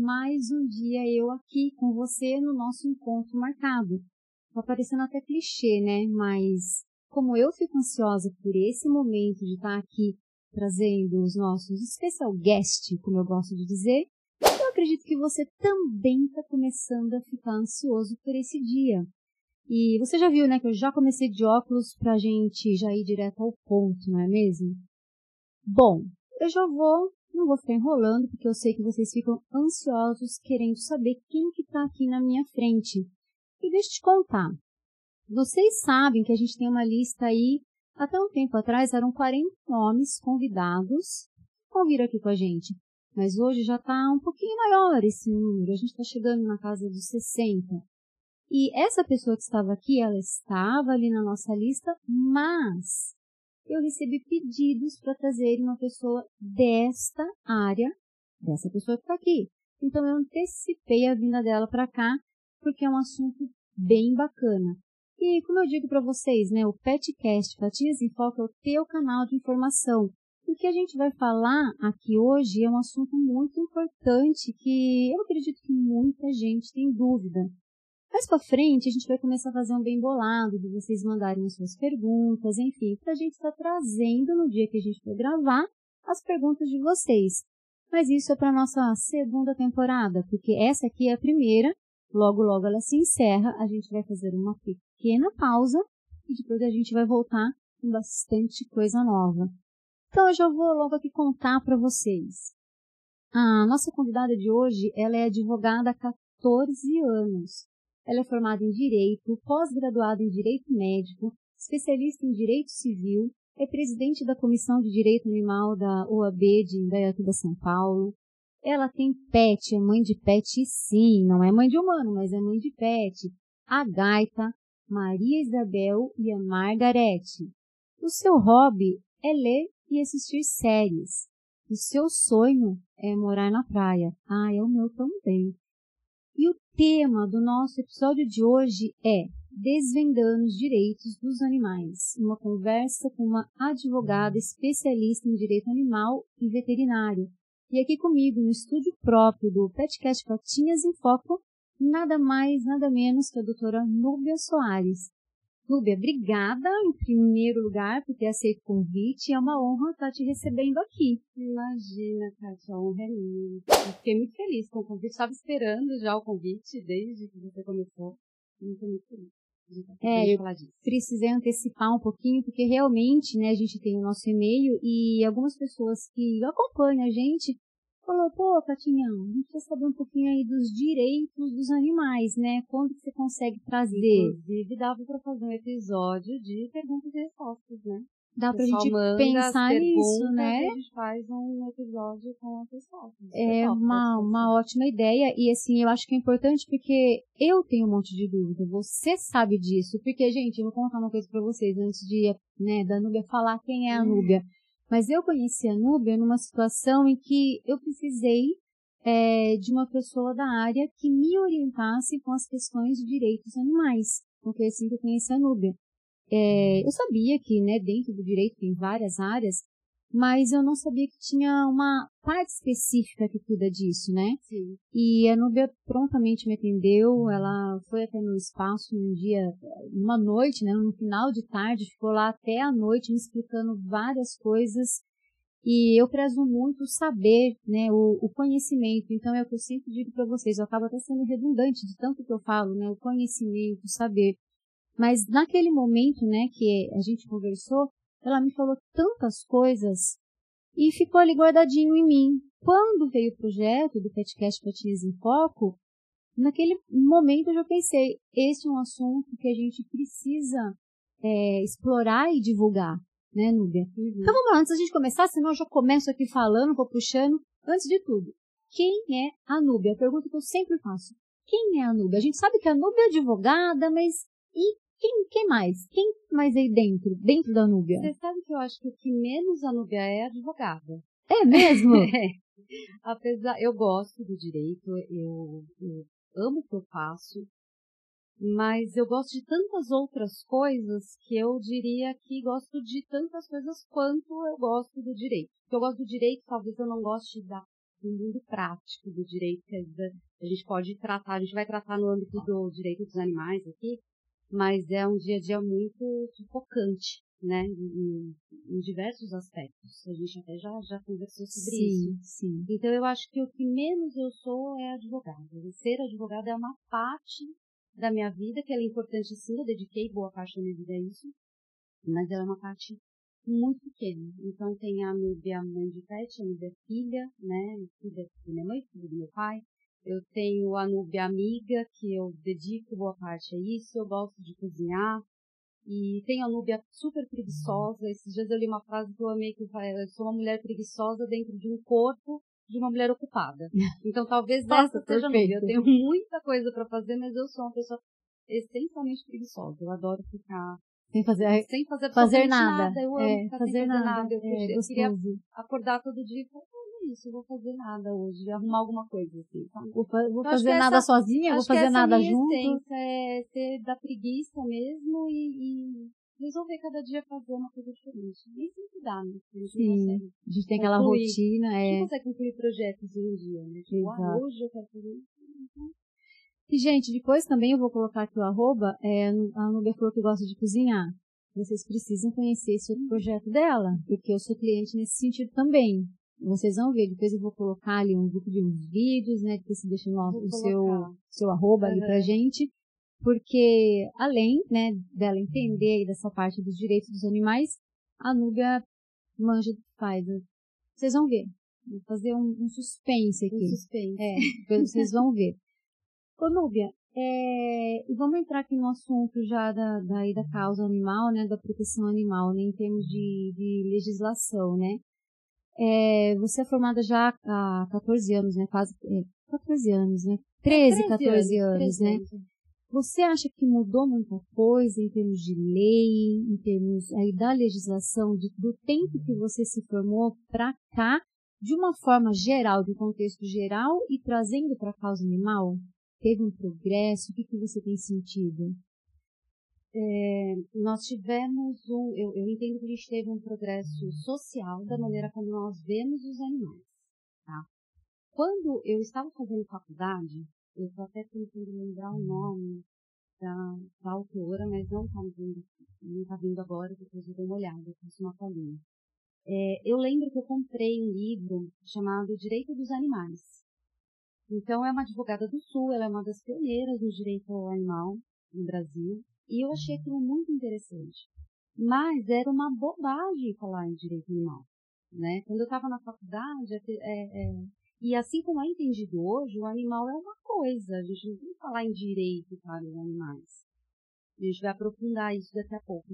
mais um dia eu aqui com você no nosso encontro marcado. Tá parecendo até clichê, né? Mas como eu fico ansiosa por esse momento de estar aqui trazendo os nossos special guest, como eu gosto de dizer, eu acredito que você também está começando a ficar ansioso por esse dia. E você já viu, né, que eu já comecei de óculos pra gente já ir direto ao ponto, não é mesmo? Bom, eu já não vou ficar enrolando, porque eu sei que vocês ficam ansiosos querendo saber quem que tá aqui na minha frente. E deixa eu te contar. Vocês sabem que a gente tem uma lista aí, até um tempo atrás eram 40 nomes convidados que vir aqui com a gente. Mas hoje já tá um pouquinho maior esse número, a gente está chegando na casa dos 60. E essa pessoa que estava aqui, ela estava ali na nossa lista, mas eu recebi pedidos para trazerem uma pessoa desta área, dessa pessoa que está aqui. Então eu antecipei a vinda dela para cá, porque é um assunto bem bacana. E como eu digo para vocês, né, o PetCast Patinhas em Foco é o teu canal de informação. E o que a gente vai falar aqui hoje é um assunto muito importante que eu acredito que muita gente tem dúvida. Mais pra frente, a gente vai começar a fazer um bem bolado, de vocês mandarem as suas perguntas, enfim, pra gente estar trazendo no dia que a gente for gravar as perguntas de vocês. Mas isso é para nossa segunda temporada, porque essa aqui é a primeira, logo ela se encerra, a gente vai fazer uma pequena pausa e depois a gente vai voltar com bastante coisa nova. Então eu já vou logo aqui contar para vocês. A nossa convidada de hoje, ela é advogada há 14 anos. Ela é formada em Direito, pós-graduada em Direito Médico, especialista em Direito Civil, é presidente da Comissão de Direito Animal da OAB de Indaiatuba, São Paulo. Ela tem pet, é mãe de pet sim, não é mãe de humano, mas é mãe de pet. A Gaita, Maria Isabel e a Margarete. O seu hobby é ler e assistir séries. O seu sonho é morar na praia. Ah, é o meu também. E o tema do nosso episódio de hoje é Desvendando os Direitos dos Animais, uma conversa com uma advogada especialista em direito animal e veterinário. E aqui comigo, no estúdio próprio do PetCast Patinhas em Foco, nada mais, nada menos que a doutora Núbia Soares. Núbia, obrigada em primeiro lugar por ter aceito o convite. É uma honra estar te recebendo aqui. Imagina, Kátia, a honra é minha. Eu fiquei muito feliz com o convite. Estava esperando já o convite desde que você começou. Muito feliz. Eu precisei antecipar um pouquinho, porque realmente, né, a gente tem o nosso e-mail e algumas pessoas que acompanham a gente falou, pô, Catinha, a gente quer saber um pouquinho aí dos direitos dos animais, né? Quando que você consegue trazer? Inclusive, dava para fazer um episódio de perguntas e respostas, né? Dá pra gente pensar nisso, né? E a gente faz um episódio com as respostas. É uma ótima ideia. E assim, eu acho que é importante porque eu tenho um monte de dúvida. Você sabe disso. Porque, gente, eu vou contar uma coisa pra vocês antes de, né, da Núbia falar quem é a Núbia. Mas eu conheci a Núbia numa situação em que eu precisei de uma pessoa da área que me orientasse com as questões de direitos animais. Porque é assim que eu conheci a Núbia. Eu sabia que, né, dentro do direito tem várias áreas, mas eu não sabia que tinha uma parte específica que cuida disso, né? Sim. E a Núbia prontamente me atendeu, ela foi até meu espaço um dia, uma noite, né, no final de tarde, ficou lá até a noite me explicando várias coisas. E eu prezo muito saber, né, o conhecimento. Então é o que eu sempre digo para vocês, eu acabo até sendo redundante de tanto que eu falo, né, o conhecimento, o saber. Mas naquele momento, né, que a gente conversou, ela me falou tantas coisas e ficou ali guardadinho em mim. Quando veio o projeto do PetCast Patinhas em Foco, naquele momento eu já pensei, esse é um assunto que a gente precisa explorar e divulgar, né, Núbia? Então vamos lá, antes da gente começar, senão eu já começo aqui falando, vou puxando. Antes de tudo, quem é a Núbia? A pergunta que eu sempre faço. Quem é a Núbia? A gente sabe que a Núbia é advogada, mas quem mais? Quem mais aí dentro da Núbia? Você sabe que eu acho que o que menos a Núbia é advogada. É mesmo? Apesar, eu gosto do direito, eu amo o que eu faço, mas eu gosto de tantas outras coisas que eu diria que gosto de tantas coisas quanto eu gosto do direito. Porque eu gosto do direito, talvez eu não goste do mundo prático do direito, que a gente pode tratar, a gente vai tratar no âmbito do direito dos animais aqui, mas é um dia a dia muito sufocante, né, em diversos aspectos. A gente até já conversou sobre isso. Sim. Então, eu acho que o que menos eu sou é advogada. Ser advogada é uma parte da minha vida, que ela é importante sim, eu dediquei boa parte da minha vida a isso, mas ela é uma parte muito pequena. Então, tem a Núbia mãe de pet, a Núbia filha, né, filha da minha mãe, filha do meu pai. Eu tenho a Núbia amiga, que eu dedico boa parte a isso, eu gosto de cozinhar. E tenho a Núbia super preguiçosa. Esses dias eu li uma frase que eu amei, que eu falei, eu sou uma mulher preguiçosa dentro de um corpo de uma mulher ocupada. Então talvez essa seja a Núbia. Eu tenho muita coisa para fazer, mas eu sou uma pessoa essencialmente preguiçosa. Eu adoro ficar sem fazer nada. Eu amo ficar sem fazer nada. Eu queria acordar todo dia e falar, não é isso, eu vou fazer nada hoje, arrumar alguma coisa assim, sabe? Vou fazer nada sozinha, vou fazer nada junto. A minha essência é ser da preguiça mesmo e resolver cada dia fazer uma coisa diferente. Nem sempre dá, né? Sim, a gente tem aquela rotina. A gente consegue concluir projetos em um dia, né? Tipo, hoje eu quero fazer isso. E, gente, depois também eu vou colocar aqui o arroba, a Núbia falou que gosta de cozinhar. Vocês precisam conhecer esse outro projeto dela, porque eu sou cliente nesse sentido também. Vocês vão ver, depois eu vou colocar ali um grupo de uns vídeos, né, depois você deixa o seu arroba ali pra gente, porque além, né, dela entender aí dessa parte dos direitos dos animais, a Núbia manja do que faz. Vocês vão ver. Vou fazer um suspense aqui. Depois vocês vão ver. Ô, Núbia, vamos entrar aqui no assunto já da causa animal, né, da proteção animal, né, em termos de legislação, né. Você é formada já há 14 anos, né, quase 14 anos, né, 14 anos, né. Você acha que mudou muita coisa em termos de lei, em termos aí da legislação, do tempo que você se formou para cá, de uma forma geral, de um contexto geral e trazendo para a causa animal? Teve um progresso? O que você tem sentido? Nós tivemos eu entendo que a gente teve um progresso social da maneira como nós vemos os animais, tá? Quando eu estava fazendo faculdade, eu estou até tentando lembrar o nome da autora, mas não está vindo agora, depois eu dou uma olhada, eu fiz uma colinha. Eu lembro que eu comprei um livro chamado Direito dos Animais. Então, é uma advogada do Sul, ela é uma das pioneiras no direito ao animal no Brasil, e eu achei aquilo muito interessante. Mas era uma bobagem falar em direito animal, né? Quando eu estava na faculdade, e assim como é entendido hoje, o animal é uma coisa, a gente não tem que falar em direito para os animais. A gente vai aprofundar isso daqui a pouco.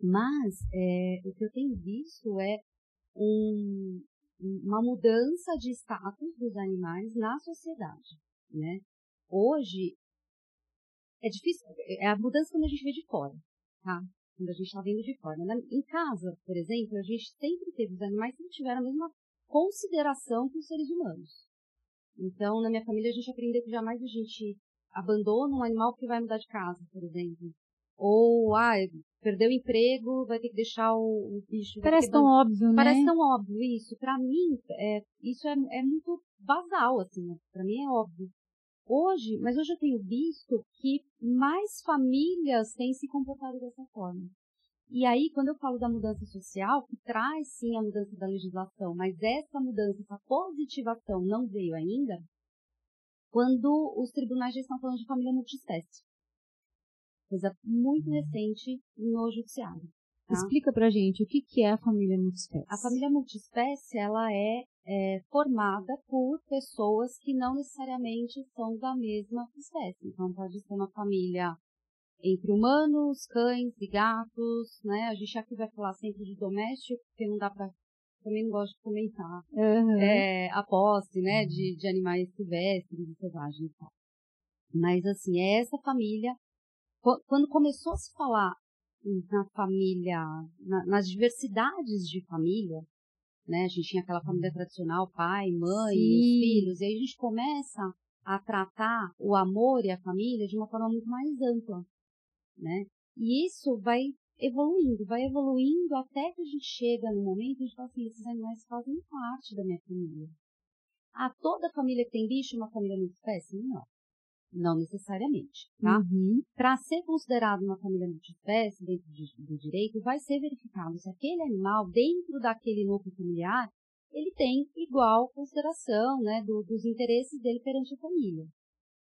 Mas, o que eu tenho visto é uma mudança de status dos animais na sociedade, né? Hoje, é difícil, é a mudança quando a gente vê de fora, tá? Quando a gente está vendo de fora. Em casa, por exemplo, a gente sempre teve os animais que tiveram a mesma consideração que os seres humanos. Então, na minha família, a gente aprendeu que jamais a gente abandona um animal porque vai mudar de casa, por exemplo. Ou, perdeu o emprego, vai ter que deixar o bicho... Parece tão óbvio, né? Parece tão óbvio isso. Pra mim, isso é muito basal, assim, né? Pra mim é óbvio. Mas hoje eu tenho visto que mais famílias têm se comportado dessa forma. E aí, quando eu falo da mudança social, que traz sim a mudança da legislação, mas essa mudança, essa positivação não veio ainda, quando os tribunais já estão falando de família multiespécie. Coisa muito recente no judiciário. Tá? Explica pra gente o que é a família multiespécie. A família multiespécie, ela é formada por pessoas que não necessariamente são da mesma espécie. Então, pode ser uma família entre humanos, cães e gatos, né? A gente aqui vai falar sempre de doméstico, porque não dá pra... Também não gosto de comentar a posse, né? De animais silvestres e selvagens e tal. Mas, assim, é essa família... Quando começou a se falar na família, nas diversidades de família, né? A gente tinha aquela família tradicional, pai, mãe, os filhos, e aí a gente começa a tratar o amor e a família de uma forma muito mais ampla, né? E isso vai evoluindo até que a gente chega no momento de falar assim, esses animais fazem parte da minha família. Toda família que tem bicho é uma família multiespécie? Não necessariamente, tá? Para ser considerado uma família multiespécie dentro do direito, vai ser verificado se aquele animal, dentro daquele núcleo familiar, ele tem igual consideração, né, dos interesses dele perante a família.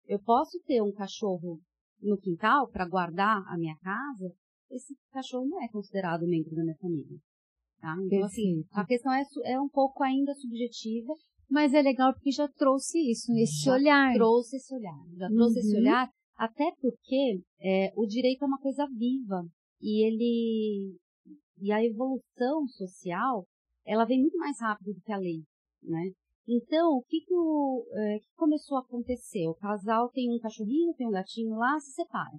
Eu posso ter um cachorro no quintal para guardar a minha casa, esse cachorro não é considerado membro da minha família. Tá? Então, assim, a questão é um pouco ainda subjetiva. Mas é legal porque já trouxe isso, esse olhar. Já trouxe esse olhar, até porque o direito é uma coisa viva. E a evolução social, ela vem muito mais rápido do que a lei, né? Então, o que começou a acontecer? O casal tem um cachorrinho, tem um gatinho lá, se separa.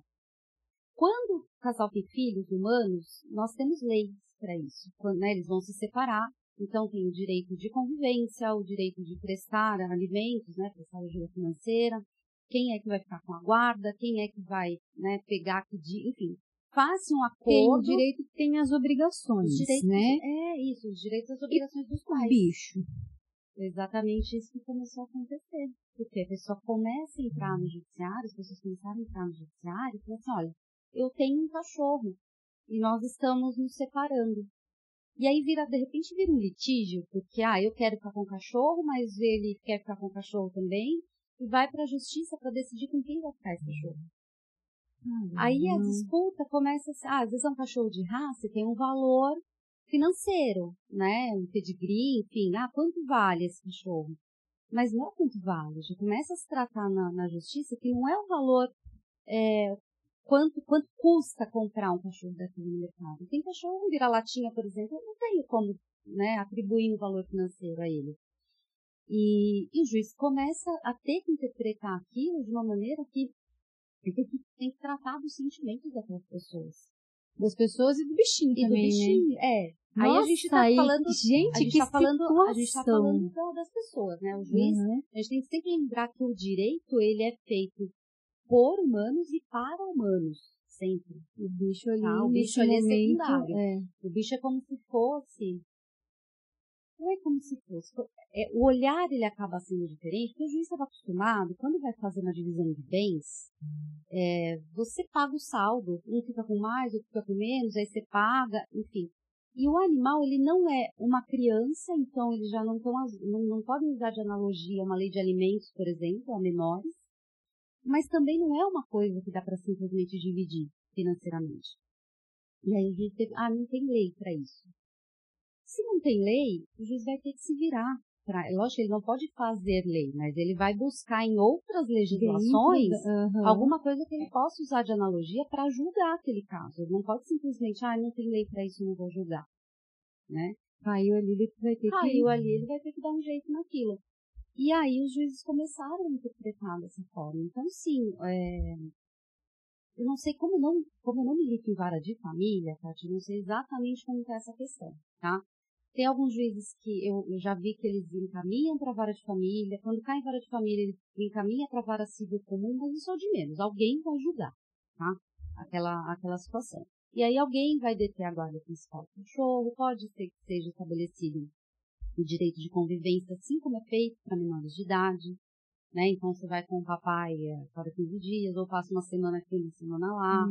Quando o casal tem filhos humanos, nós temos leis para isso. Quando, né, eles vão se separar, então tem o direito de convivência, o direito de prestar alimentos, né, prestar ajuda financeira, quem é que vai ficar com a guarda, quem é que vai, né, pegar, pedir, enfim. Faça um acordo. Tem o direito que tem as obrigações, né? Os direitos e as obrigações dos pais. O bicho. Exatamente isso que começou a acontecer. Porque a pessoa começa a entrar no judiciário, as pessoas começaram a entrar no judiciário e falam assim, olha, eu tenho um cachorro e nós estamos nos separando. E aí de repente vira um litígio, porque eu quero ficar com o cachorro, mas ele quer ficar com o cachorro também, e vai para a justiça para decidir com quem vai ficar esse cachorro. Aí a disputa começa a às vezes é um cachorro de raça e tem um valor financeiro, né? Um pedigree, enfim, quanto vale esse cachorro? Mas não é quanto vale, já começa a se tratar na justiça que não é o valor, quanto custa comprar um cachorro daquele no mercado. Tem cachorro vira-latinha, por exemplo, eu não tenho como, né, atribuir um valor financeiro a ele. E o juiz começa a ter que interpretar aquilo de uma maneira que tem que tratar dos sentimentos daquelas pessoas. Das pessoas e do bichinho também, do bichinho, né? Aí Nossa, a gente tá falando, a gente tá falando das pessoas, né? O juiz, a gente tem que sempre lembrar que o direito, ele é feito por humanos e para humanos, sempre. O bicho ali, o bicho ali é secundário. O bicho é como se fosse, não é como se fosse, o olhar ele acaba sendo diferente, porque o juiz estava acostumado, quando vai fazer uma divisão de bens, você paga o saldo, um fica com mais, outro fica com menos, aí você paga, enfim. E o animal, ele não é uma criança, então eles já não podem usar de analogia uma lei de alimentos, por exemplo, a menores, mas também não é uma coisa que dá para simplesmente dividir financeiramente. E aí o juiz teve, não tem lei para isso. Se não tem lei, o juiz vai ter que se virar. Lógico que ele não pode fazer lei, mas ele vai buscar em outras legislações alguma coisa que ele possa usar de analogia para julgar aquele caso. Ele não pode simplesmente, não tem lei para isso, eu não vou julgar. Né? Caiu ali, ele vai ter ele vai ter que dar um jeito naquilo. E aí os juízes começaram a interpretar dessa forma. Então, sim, eu não sei como eu não milito em vara de família, Tati, eu não sei exatamente como está essa questão, tá? Tem alguns juízes que eu já vi que eles encaminham para a vara de família, quando cai em vara de família, ele encaminha para a vara civil comum, mas isso é o de menos, alguém vai julgar, tá? Aquela situação. E aí alguém vai deter a guarda principal do cachorro, pode ser que seja estabelecido o direito de convivência, assim como é feito para menores de idade, né? Então você vai com o papai para 15 dias, ou passa uma semana aqui, uma semana lá,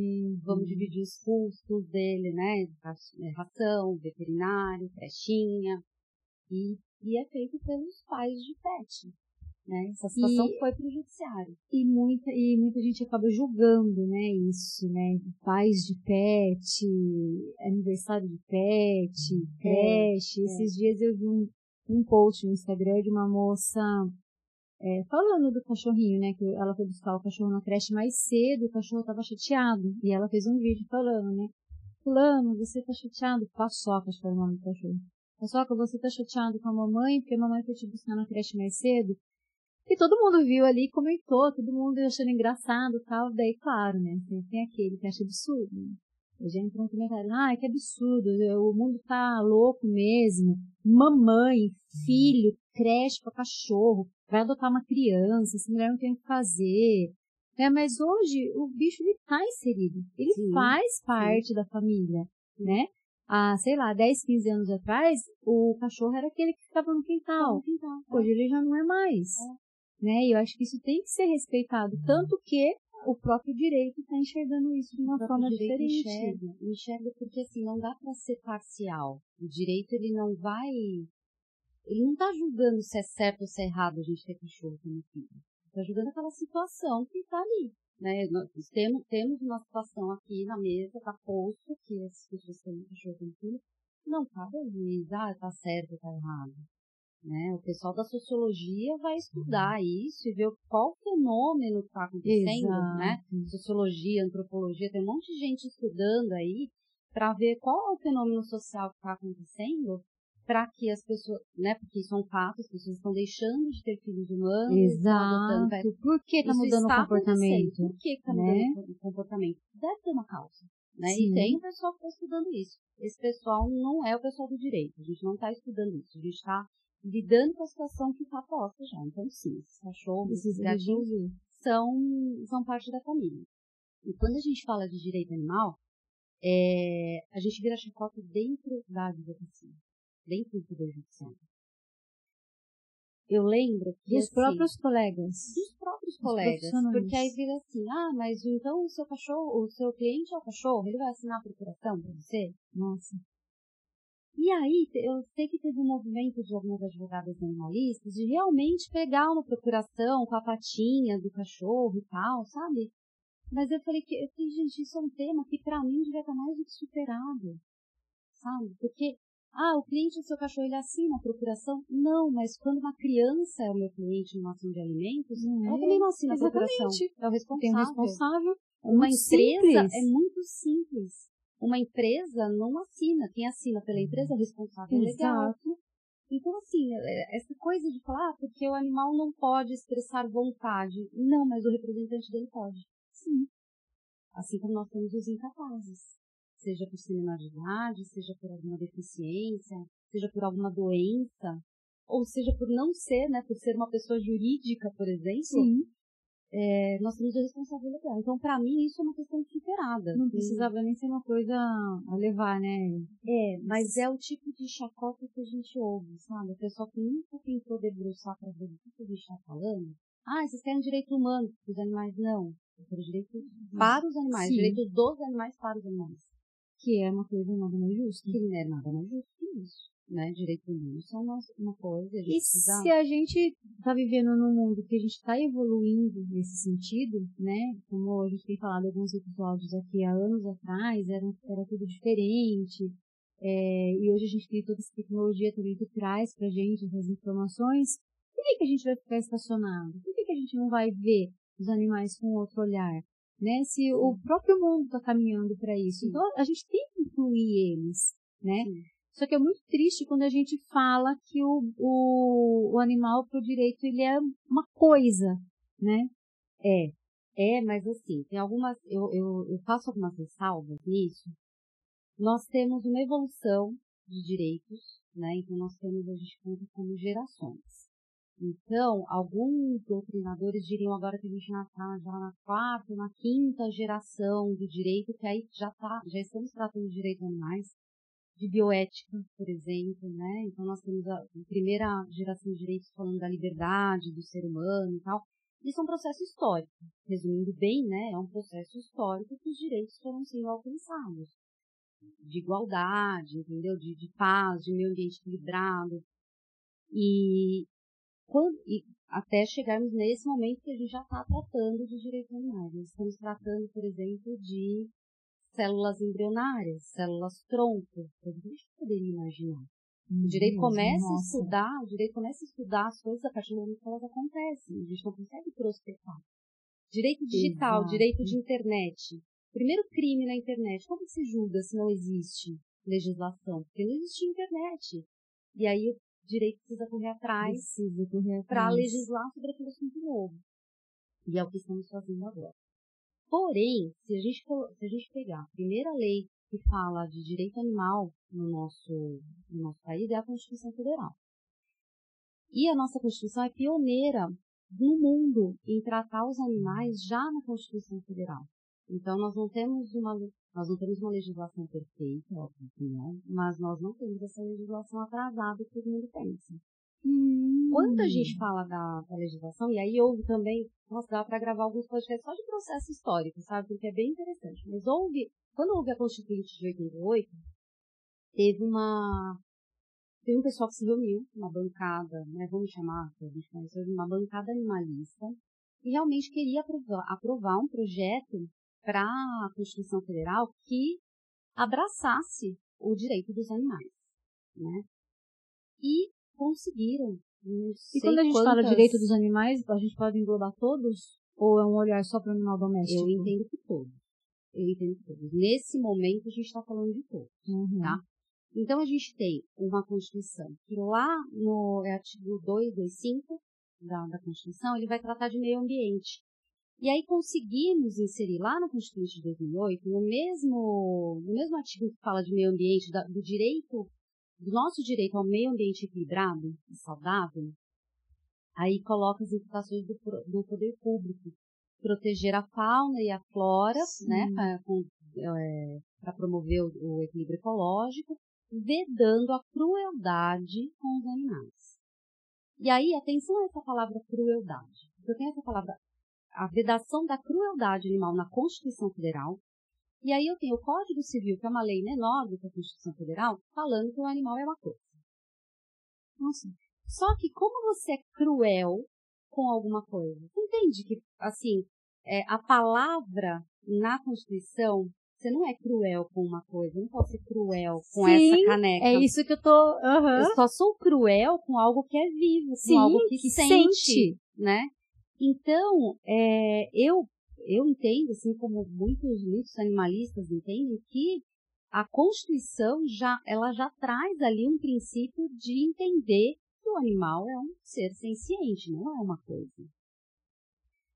vamos dividir os custos dele, né? Ração, veterinário, crenchinha, e é feito pelos pais de pet, né? Essa situação foi para o judiciário. E muita gente acaba julgando, né, isso, né? Pais de pet, aniversário de pet, creche. Esses dias eu vi um post no Instagram de uma moça falando do cachorrinho, né? Que ela foi buscar o cachorro na creche mais cedo, o cachorro estava chateado. E ela fez um vídeo falando, né? Fulano, você tá chateado? Paçoca, acho que era o nome do cachorro. Paçoca, você tá chateado com a mamãe porque a mamãe foi te buscar na creche mais cedo? E todo mundo viu ali, comentou, todo mundo achando engraçado e tal. Daí, claro, né? Tem aquele que acha absurdo, né? Eu já entrou um comentário, que absurdo, o mundo tá louco mesmo. Mamãe, filho, creche pra cachorro, vai adotar uma criança, essa mulher não tem o que fazer. Mas hoje o bicho ele tá inserido, ele faz parte da família, né? há, sei lá, 10, 15 anos atrás, o cachorro era aquele que ficava no quintal. Hoje ele já não é mais. Né? E eu acho que isso tem que ser respeitado. Tanto que o próprio direito está enxergando isso de uma forma diferente. Enxerga porque, assim, não dá para ser parcial. O direito, ele não está julgando se é certo ou se é errado a gente ter cachorro como filho. Está julgando aquela situação que está ali. Né? Nós temos uma situação aqui na mesa, está posto que as pessoas têm cachorro como filho. Não cabe ao juiz, está certo ou está errado. Né? O pessoal da sociologia vai estudar isso e ver qual fenômeno está acontecendo, né? Sociologia, antropologia, tem um monte de gente estudando aí para ver qual é o fenômeno social que está acontecendo para que as pessoas, né? Porque isso é um fato, as pessoas estão deixando de ter filhos humanos, estão adotando pets. Por que está mudando o comportamento? Por que está mudando o comportamento? Deve ter uma causa. Né? E tem o pessoal que está estudando isso. Esse pessoal não é o pessoal do direito, a gente não está estudando isso, a gente está lidando com a situação que está posta já. Então, sim, esses cachorros, esses gatinhos são parte da família. E quando a gente fala de direito animal, a gente vira chacota dentro da advocacia, dentro do poder judiciário. Eu lembro que, dos próprios colegas. Dos próprios colegas. Porque aí vira assim, mas então o seu cachorro, o seu cliente é o cachorro, ele vai assinar a procuração para você? Nossa. E aí, eu sei que teve um movimento de algumas advogadas animalistas de realmente pegar uma procuração com a patinha do cachorro e tal, sabe? Mas eu falei, gente, isso é um tema que pra mim devia estar mais do que superado, sabe? Porque, o cliente do seu cachorro, ele assina a procuração? Não, mas quando uma criança é o meu cliente numa ação de alimentos, ela também não assina a procuração. É o responsável. Tem um responsável. Uma empresa é muito simples. Uma empresa não assina. Quem assina pela empresa é o responsável legal. Então, assim, essa coisa de falar, porque o animal não pode expressar vontade. Não, mas o representante dele pode. Sim. Assim como nós temos os incapazes. Seja por ser menor de idade, seja por alguma deficiência, seja por alguma doença, ou seja por não ser, né, por ser uma pessoa jurídica, por exemplo. Sim. Nós temos o responsável legal. Então, para mim, isso é uma questão superada. Não precisava nem ser uma coisa a levar, né? Mas é o tipo de chacota que a gente ouve, sabe? O pessoal que nunca tentou debruçar para ver o que a gente está falando. Vocês querem direito humano para os animais? Não. Eu quero direito para os animais. Direito dos animais para os animais. Que é uma coisa nada mais justa. Que não é nada mais justo que isso. Né? Direito humano são uma coisa. E se a gente está vivendo num mundo que a gente está evoluindo nesse sentido, né? Como a gente tem falado em alguns episódios aqui há anos atrás, era tudo diferente. E hoje a gente tem toda essa tecnologia também que traz pra gente essas informações. Por que a gente vai ficar estacionado? Por que a gente não vai ver os animais com outro olhar? Né? Se o próprio mundo está caminhando para isso. Sim. Então a gente tem que incluir eles, né? Sim. Só que é muito triste quando a gente fala que o animal pro direito ele é uma coisa, né? Mas assim, tem algumas, eu faço algumas ressalvas nisso. Nós temos uma evolução de direitos, né? Então a gente conta como gerações. Então, alguns doutrinadores diriam agora que a gente está já na quarta, na quinta geração do direito, que aí já estamos tratando de direitos animais, de bioética, por exemplo, né? Então nós temos a primeira geração de direitos falando da liberdade do ser humano e tal. Isso é um processo histórico. Resumindo bem, né? É um processo histórico que os direitos foram sendo alcançados. De igualdade, entendeu? De paz, de meio ambiente equilibrado. E até chegarmos nesse momento que a gente já está tratando de direitos animais. Nós estamos tratando, por exemplo, de células embrionárias, células tronco, coisa que a gente poderia imaginar. O direito começa a estudar as coisas a partir do momento que elas acontecem. A gente não consegue prospectar. Direito digital, direito de internet. Primeiro crime na internet. Como que se julga se não existe legislação? Porque não existe internet. E aí o direito precisa correr atrás para legislar sobre aquele assunto novo. E é o que estamos fazendo agora. Porém, se a gente pegar a primeira lei que fala de direito animal no nosso país, é a Constituição Federal. E a nossa Constituição é pioneira no mundo em tratar os animais já na Constituição Federal. Então, nós não temos uma legislação perfeita, óbvio que não, mas nós não temos essa legislação atrasada que todo mundo pensa. Quando a gente fala da legislação, e aí houve também, nossa, dá para gravar alguns podcasts só de processo histórico, sabe? Porque é bem interessante. Mas quando houve a Constituinte de 88, teve um pessoal que se reuniu, uma bancada, né, vamos chamar, que a gente conheceu de uma bancada animalista, e realmente queria aprovar um projeto para a Constituição Federal que abraçasse o direito dos animais, né? E conseguiram. E quando a gente fala direito dos animais, a gente pode englobar todos? Ou é um olhar só para o animal doméstico? Eu entendo que todos. Nesse momento, a gente está falando de todos, tá? Então, a gente tem uma Constituição que lá no artigo 225 da Constituição, ele vai tratar de meio ambiente. E aí conseguimos inserir lá na Constituição de 2008, no mesmo artigo que fala de meio ambiente, do nosso direito ao meio ambiente equilibrado e saudável, aí coloca as implicações do poder público, proteger a fauna e a flora, né, para promover o equilíbrio ecológico, vedando a crueldade com os animais. E aí, atenção a essa palavra crueldade, porque eu tenho essa palavra, a vedação da crueldade animal na Constituição Federal, e aí eu tenho o Código Civil, que é uma lei menor do que a Constituição Federal, falando que o animal é uma coisa. Nossa. Só que como você é cruel com alguma coisa? Você entende que, assim, a palavra na Constituição, você não é cruel com uma coisa, eu não posso ser cruel com Sim, essa caneca. É isso que eu tô... Eu só sou cruel com algo que é vivo, com algo que sente, né? Então, eu entendo, assim como muitos animalistas entendem, que a Constituição ela já traz ali um princípio de entender que o animal é um ser senciente, não é uma coisa.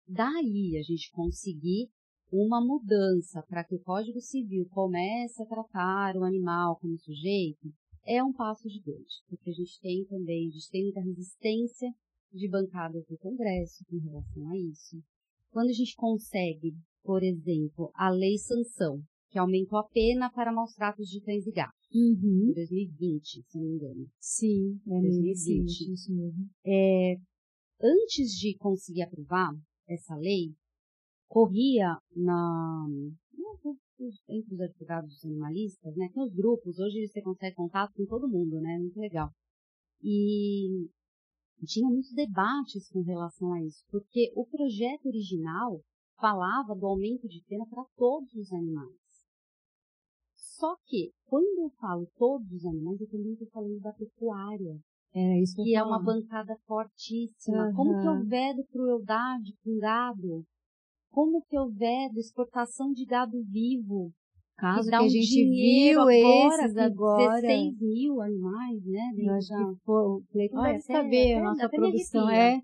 Daí a gente conseguir uma mudança para que o Código Civil comece a tratar o animal como sujeito, é um passo gigante, porque a gente tem muita resistência de bancadas do Congresso com relação a isso. Quando a gente consegue, por exemplo, a Lei Sanção, que aumentou a pena para maus tratos de cães e gatos, em 2020, se não me engano. Sim, 2020, isso mesmo. Antes de conseguir aprovar essa lei, corria entre os advogados animalistas, né, tem os grupos, hoje você consegue contato com todo mundo, né, muito legal. E tinha muitos debates com relação a isso, porque o projeto original falava do aumento de pena para todos os animais. Só que, quando eu falo todos os animais, eu também estou falando da pecuária, que é uma bancada fortíssima. Como que eu vedo crueldade com gado? Como que eu vedo exportação de gado vivo? Caso que dá que a gente viu esses agora. 16 mil animais, né? Eu acho que o Cleiton deve saber, a nossa produção né?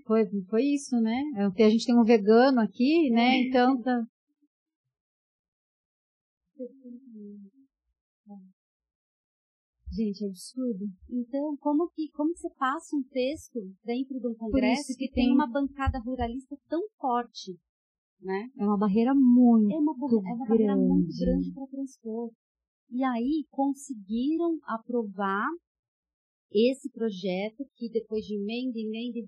Foi isso, né? A gente tem um vegano aqui, né? Então tá. Gente, é absurdo. Então, como você passa um texto dentro de um congresso que tem uma bancada ruralista tão forte, né? É uma barreira muito barreira muito grande para transpor. E aí conseguiram aprovar esse projeto que depois de emenda,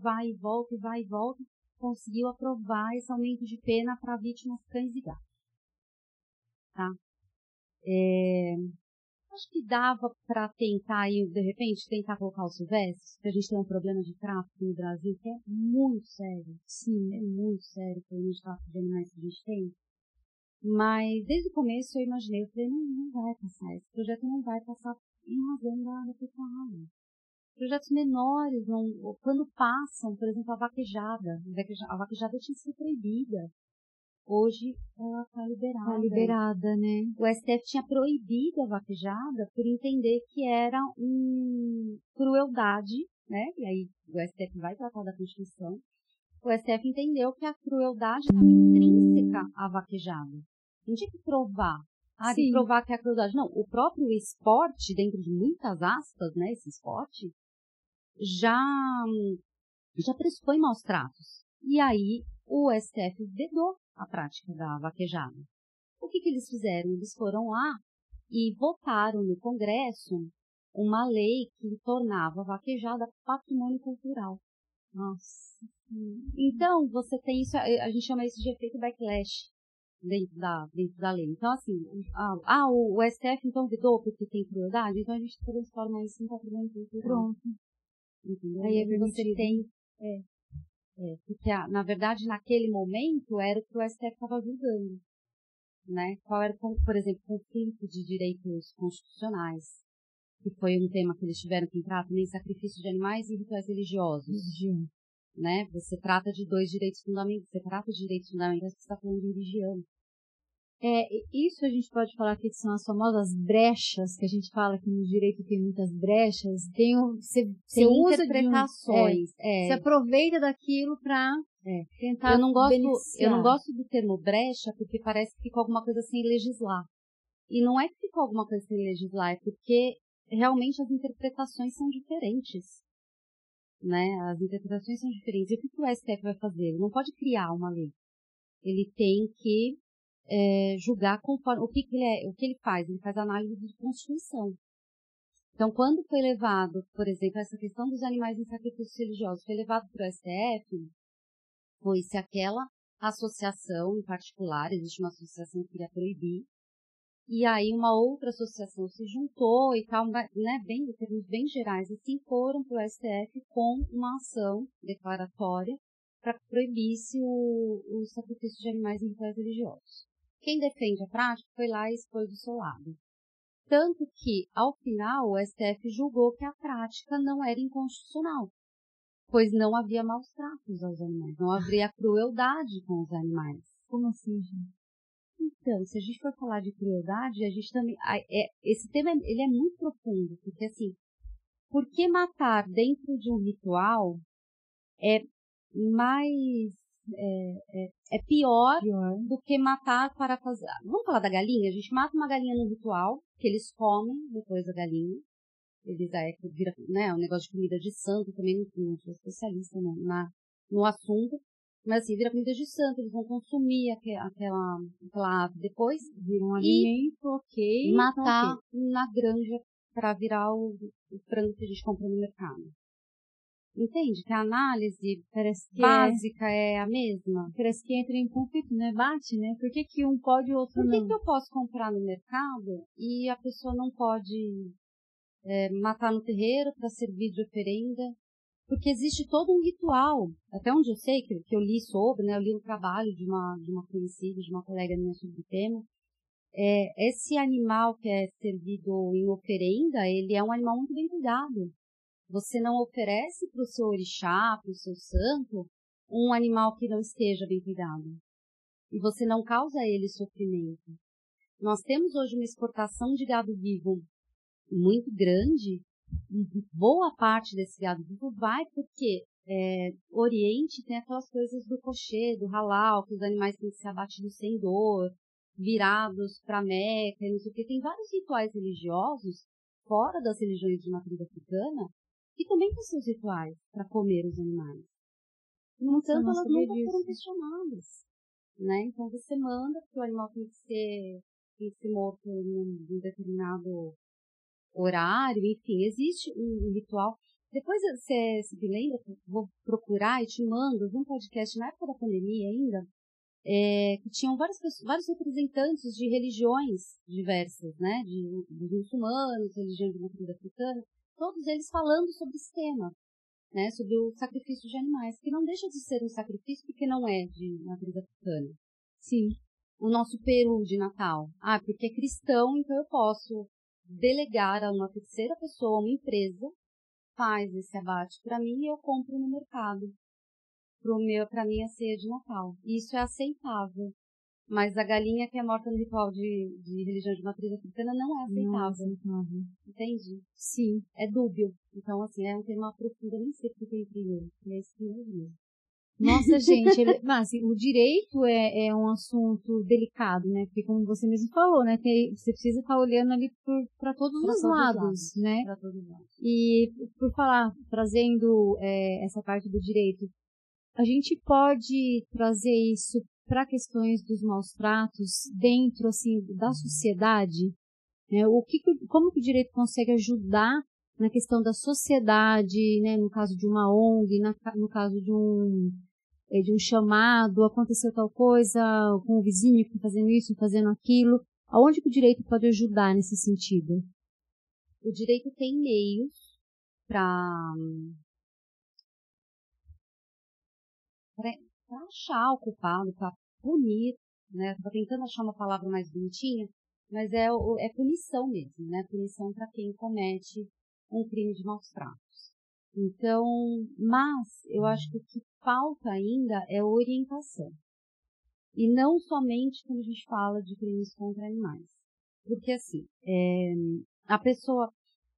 vai e volta, conseguiu aprovar esse aumento de pena para vítimas cães e gatos. Tá? Acho que dava para tentar, de repente, tentar colocar os silvestres, porque a gente tem um problema de tráfico no Brasil que é muito sério. Sim, é muito sério o problema de tráfico de animais que a gente tem. Mas, desde o começo, eu imaginei, eu falei, não vai passar, esse projeto não vai passar em razão da pecuária. Projetos menores, quando passam, por exemplo, a vaquejada tinha sido proibida. Hoje ela está liberada. Está liberada, né? O STF tinha proibido a vaquejada por entender que era crueldade, né? E aí o STF vai tratar da Constituição. O STF entendeu que a crueldade estava intrínseca à vaquejada. Não tinha que provar. De provar que é a crueldade. Não, o próprio esporte, dentro de muitas aspas, né? Esse esporte, já pressupõe maus tratos. E aí o STF vedou a prática da vaquejada. O que eles fizeram? Eles foram lá e votaram no Congresso uma lei que tornava a vaquejada patrimônio cultural. Nossa. Então, você tem isso, a gente chama isso de efeito backlash dentro da lei. Então, assim, o STF então vedou porque tem crueldade, então a gente transforma isso em patrimônio cultural. Pronto. Entendeu? Aí é você permitido. tem... porque, na verdade, naquele momento, era o que o STF estava julgando. Né? Qual era, por exemplo, o conflito de direitos constitucionais, que foi um tema que eles tiveram que entrar também, sacrifício de animais e rituais religiosos. Né? Você trata de dois direitos fundamentais, você trata de direitos fundamentais, você está falando de religião. Isso a gente pode falar que são as famosas brechas, que a gente fala que no direito tem muitas brechas, você usa interpretações. Você aproveita daquilo para tentar eu não beneficiar. gosto do termo brecha porque parece que ficou alguma coisa sem legislar. E não é que ficou alguma coisa sem legislar, é porque realmente as interpretações são diferentes. Né? As interpretações são diferentes. E o que o STF vai fazer? Ele não pode criar uma lei. Ele tem que julgar conforme o que ele faz. Ele faz análise de Constituição. Então, quando foi levado, por exemplo, essa questão dos animais em sacrifícios religiosos, foi levado para o STF, foi se aquela associação em particular, existe uma associação que queria proibir, e aí uma outra associação se juntou e tal, né, em termos bem gerais, assim, foram para o STF com uma ação declaratória para que proibisse o sacrifício de animais em rituais religiosos. Quem defende a prática foi lá e expôs do seu lado. Tanto que, ao final, o STF julgou que a prática não era inconstitucional, pois não havia maus tratos aos animais, não havia crueldade com os animais. Como assim, gente? Então, se a gente for falar de crueldade, a gente também... esse tema ele é muito profundo, porque assim, por que matar dentro de um ritual é mais... é pior do que matar para fazer... Vamos falar da galinha? A gente mata uma galinha no ritual, que eles comem depois da galinha. Eles vira, né, um negócio de comida de santo, também não sou especialista no assunto. Mas assim, vira comida de santo, eles vão consumir aquela ave depois. Vira um alimento, ok. Matar na granja para virar o frango que a gente compra no mercado. Entende? Que a análise básica é a mesma. Parece que entra em conflito, né? Bate, né? Por que um pode e o outro não? Por que eu posso comprar no mercado e a pessoa não pode matar no terreiro para servir de oferenda? Porque existe todo um ritual, até onde eu sei, que eu li sobre, né, eu li um trabalho de uma conhecida, de uma colega minha sobre o tema, esse animal que é servido em oferenda, ele é um animal muito bem cuidado. Você não oferece para o seu orixá, para o seu santo, um animal que não esteja bem cuidado. E você não causa a ele sofrimento. Nós temos hoje uma exportação de gado vivo muito grande, boa parte desse gado vivo vai porque o Oriente tem aquelas coisas do cochê, do halal, que os animais têm que ser abatidos sem dor, virados para Meca, não sei o que. Tem vários rituais religiosos, fora das religiões de matriz africana, que também têm seus rituais para comer os animais. No entanto, elas nunca foram questionadas. Né? Então você manda que o animal tem que ser morto num determinado horário, enfim, existe um ritual. Depois você se lembra, vou procurar e te mando um podcast na época da pandemia ainda, que tinham vários representantes de religiões diversas, né, dos muçulmanos, religião de matriz africana, todos eles falando sobre esse tema, né, sobre o sacrifício de animais, que não deixa de ser um sacrifício porque não é de matriz africana. Sim. O nosso peru de Natal. Porque é cristão, então eu posso delegar a uma terceira pessoa, uma empresa, faz esse abate para mim e eu compro no mercado para minha ceia de Natal. Isso é aceitável. Mas a galinha que é morta no ritual de religião de matriz africana não é aceitável. Não é aceitável. Entende? Sim. É dúbio. Então, assim, é um tema profundo, eu nem sei porque tem primeiro. É esse que eu vi. Nossa, gente, mas assim, o direito é um assunto delicado, né? Porque como você mesmo falou, né? Você precisa estar olhando ali para todos os lados, né? Para todos os lados. E por falar, trazendo essa parte do direito, a gente pode trazer isso para questões dos maus tratos dentro, assim, da sociedade? Né? Como que o direito consegue ajudar na questão da sociedade, né? No caso de uma ONG, no caso de um chamado, aconteceu tal coisa com o vizinho fazendo isso, fazendo aquilo. Aonde que o direito pode ajudar nesse sentido? O direito tem meios para achar o culpado, para punir, né? Estou tentando achar uma palavra mais bonitinha, mas é punição mesmo, né? Punição para quem comete um crime de maus tratos. Então, mas eu acho que o que falta ainda é orientação. E não somente quando a gente fala de crimes contra animais. Porque assim, a pessoa...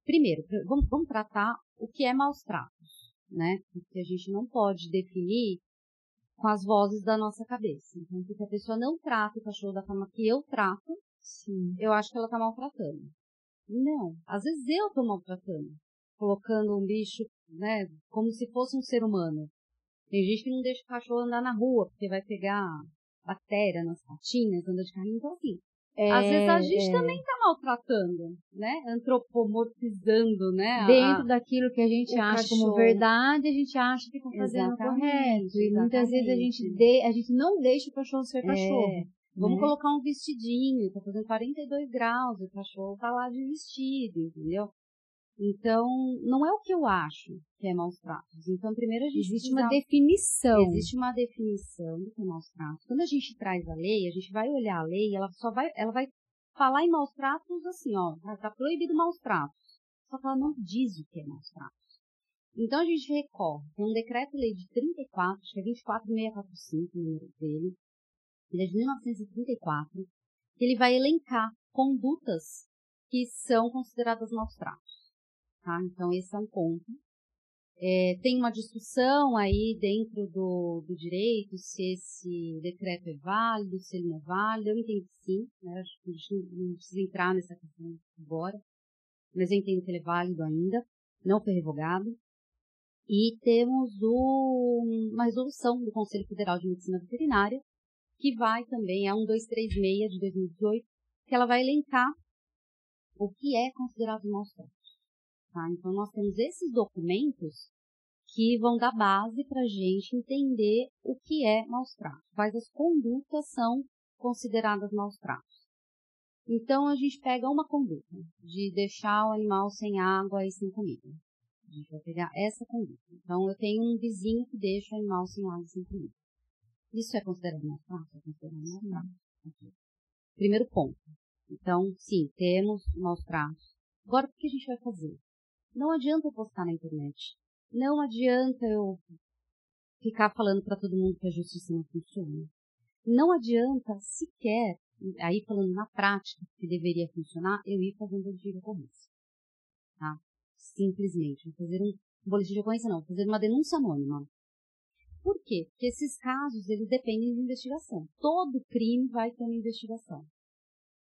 Primeiro, vamos tratar o que é maus tratos, né? Porque a gente não pode definir com as vozes da nossa cabeça. Então, porque a pessoa não trata o cachorro da forma que eu trato, sim, eu acho que ela está maltratando. Não, às vezes eu estou maltratando, colocando um bicho, né, como se fosse um ser humano. Tem gente que não deixa o cachorro andar na rua, porque vai pegar bactéria nas patinhas, anda de carrinho, então assim, às vezes a gente também está maltratando, né, antropomorfizando, né, dentro daquilo que a gente acha cachorro como verdade, a gente acha que está fazendo o correto. E muitas vezes a gente não deixa o cachorro ser cachorro. Vamos colocar um vestidinho, tá fazendo 42 graus, o cachorro tá lá de vestido, entendeu? Então, não é o que eu acho que é maus tratos. Então, primeiro a gente existe uma definição. Existe uma definição do que é maus tratos. Quando a gente traz a lei, a gente vai olhar a lei, ela vai falar em maus tratos assim, ó, tá proibido maus tratos. Só que ela não diz o que é maus tratos. Então, a gente recorre, tem um decreto-lei de 34, acho que é 24645, o número dele, ele é de 1934, que ele vai elencar condutas que são consideradas maus tratos. Tá? Então, esse é um ponto. Tem uma discussão aí dentro do direito se esse decreto é válido, se ele não é válido. Eu entendo que sim, né? Acho que a gente não precisa entrar nessa questão agora, mas eu entendo que ele é válido ainda, não foi revogado. E temos uma resolução do Conselho Federal de Medicina Veterinária, que vai também, é 1236 de 2018, que ela vai elencar o que é considerado maus tratos. Tá? Então, nós temos esses documentos que vão dar base para a gente entender o que é maus tratos, quais as condutas são consideradas maus tratos. Então, a gente pega uma conduta de deixar o animal sem água e sem comida. A gente vai pegar essa conduta. Então, eu tenho um vizinho que deixa o animal sem água e sem comida. Isso é considerado maus tratos? É considerado maus tratos. Okay. Primeiro ponto. Então, sim, temos maus tratos. Agora, o que a gente vai fazer? Não adianta eu postar na internet. Não adianta eu ficar falando para todo mundo que a justiça não funciona. Não adianta sequer, aí falando na prática, que deveria funcionar, eu ir fazendo boletim de ocorrência. Tá? Simplesmente. Fazer um boletim de ocorrência não, fazer uma denúncia anônima. Por quê? Porque esses casos, eles dependem de investigação. Todo crime vai ter uma investigação.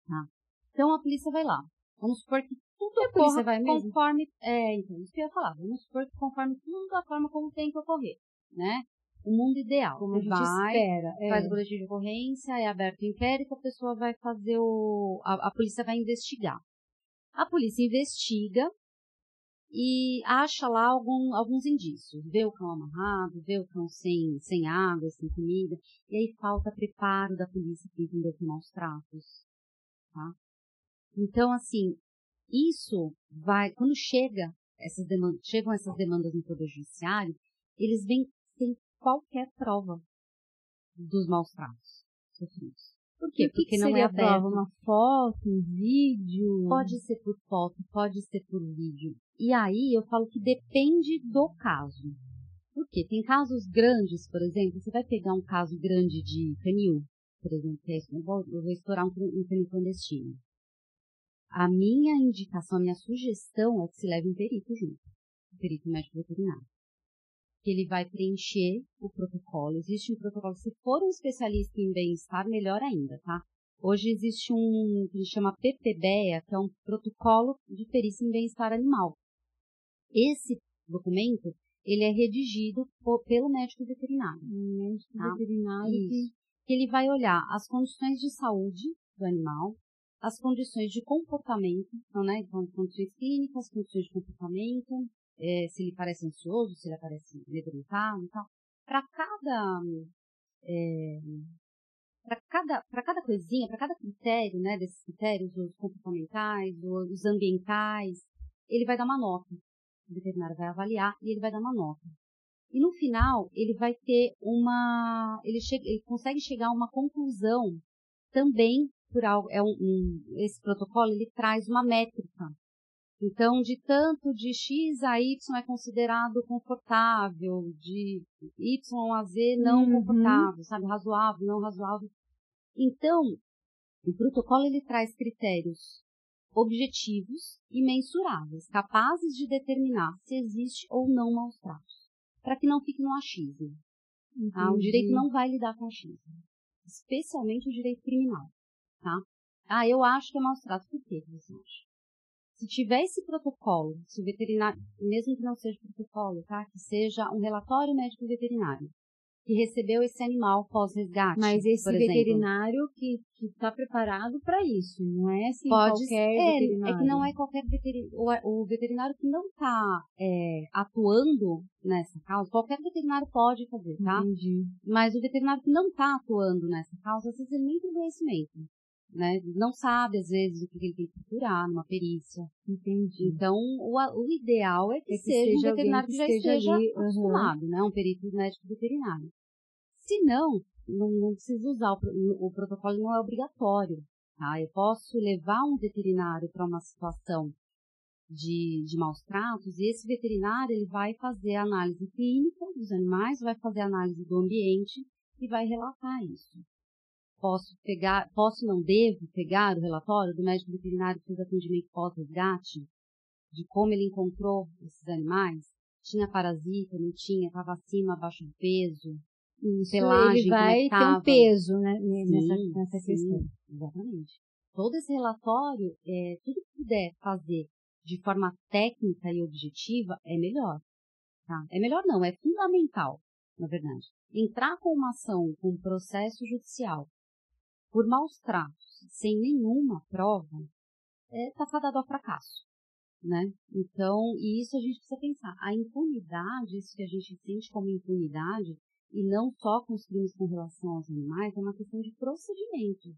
Tá? Então a polícia vai lá. Vamos supor que tudo ocorra conforme... então, isso que eu ia falar. Vamos supor que conforme tudo da forma como tem que ocorrer, né? O mundo ideal. Como a gente espera. Faz o boletim de ocorrência, é aberto o inquérito, a pessoa vai fazer a polícia vai investigar. A polícia investiga e acha lá alguns indícios. Vê o cão amarrado, vê o cão sem água, sem comida. E aí falta preparo da polícia para entender que maus tratos. Tá? Então, assim, isso vai, quando chegam essas demandas no Poder Judiciário, eles vêm sem qualquer prova dos maus tratos sofridos. Por quê? Porque não é aberto. Prova? Uma foto, um vídeo? Pode ser por foto, pode ser por vídeo. E aí eu falo que depende do caso. Por quê? Tem casos grandes, por exemplo, você vai pegar um caso grande de canil, por exemplo, que é isso, eu vou estourar um canil clandestino. A minha indicação, a minha sugestão é que se leve um perito junto, um perito médico veterinário. Que ele vai preencher o protocolo. Existe um protocolo, se for um especialista em bem-estar, melhor ainda, tá? Hoje existe um que se chama PPBEA, que é um protocolo de perícia em bem-estar animal. Esse documento, ele é redigido pelo médico veterinário. Médico veterinário. Isso. que ele vai olhar as condições de saúde do animal, as condições de comportamento, então, né, então, condições clínicas, condições de comportamento, se ele parece ansioso, se ele parece amedrontado e tal. Para cada coisinha, para cada critério, né, desses critérios, os comportamentais, os ambientais, ele vai dar uma nota. O veterinário vai avaliar e ele vai dar uma nota. E no final, ele vai ter ele consegue chegar a uma conclusão também por algo, esse protocolo, ele traz uma métrica. Então, de tanto de X a Y é considerado confortável, de Y a Z não confortável, sabe? Razoável, não razoável. Então, o protocolo ele traz critérios objetivos e mensuráveis, capazes de determinar se existe ou não maus tratos, para que não fique no achismo. Tá? O direito não vai lidar com achismo, especialmente o direito criminal. Tá? Eu acho que é maus tratos. Por que você acha? Se tiver esse protocolo, se o veterinário, mesmo que não seja protocolo, tá? Que seja um relatório médico veterinário, que recebeu esse animal pós-resgate, mas esse por exemplo, veterinário que está preparado para isso, não é assim pode, qualquer veterinário. É que não é qualquer veterinário, o veterinário que não está atuando nessa causa, qualquer veterinário pode fazer, tá? Entendi. Mas o veterinário que não está atuando nessa causa, às vezes ele nem tem conhecimento, né? Não sabe, às vezes, o que ele tem que procurar numa perícia. Entendi. Então, o ideal é que seja um veterinário que já esteja ali, acostumado, né? Um perito médico veterinário. Se não, não precisa usar o protocolo, não é obrigatório, tá? Eu posso levar um veterinário para uma situação de maus tratos e esse veterinário ele vai fazer a análise clínica dos animais, vai fazer a análise do ambiente e vai relatar isso. Devo pegar o relatório do médico veterinário que fez atendimento pós-resgate, de como ele encontrou esses animais, tinha parasita, não tinha, estava acima, abaixo do peso, isso, pelagem, ele vai ter um peso, né, nessa questão. Exatamente. Todo esse relatório, tudo que puder fazer de forma técnica e objetiva é melhor. Tá? É melhor não, é fundamental, na verdade. Entrar com uma ação, com um processo judicial, por maus tratos, sem nenhuma prova, está fadado ao fracasso, né? Então, e isso a gente precisa pensar. A impunidade, isso que a gente sente como impunidade, e não só com os crimes com relação aos animais, é uma questão de procedimento.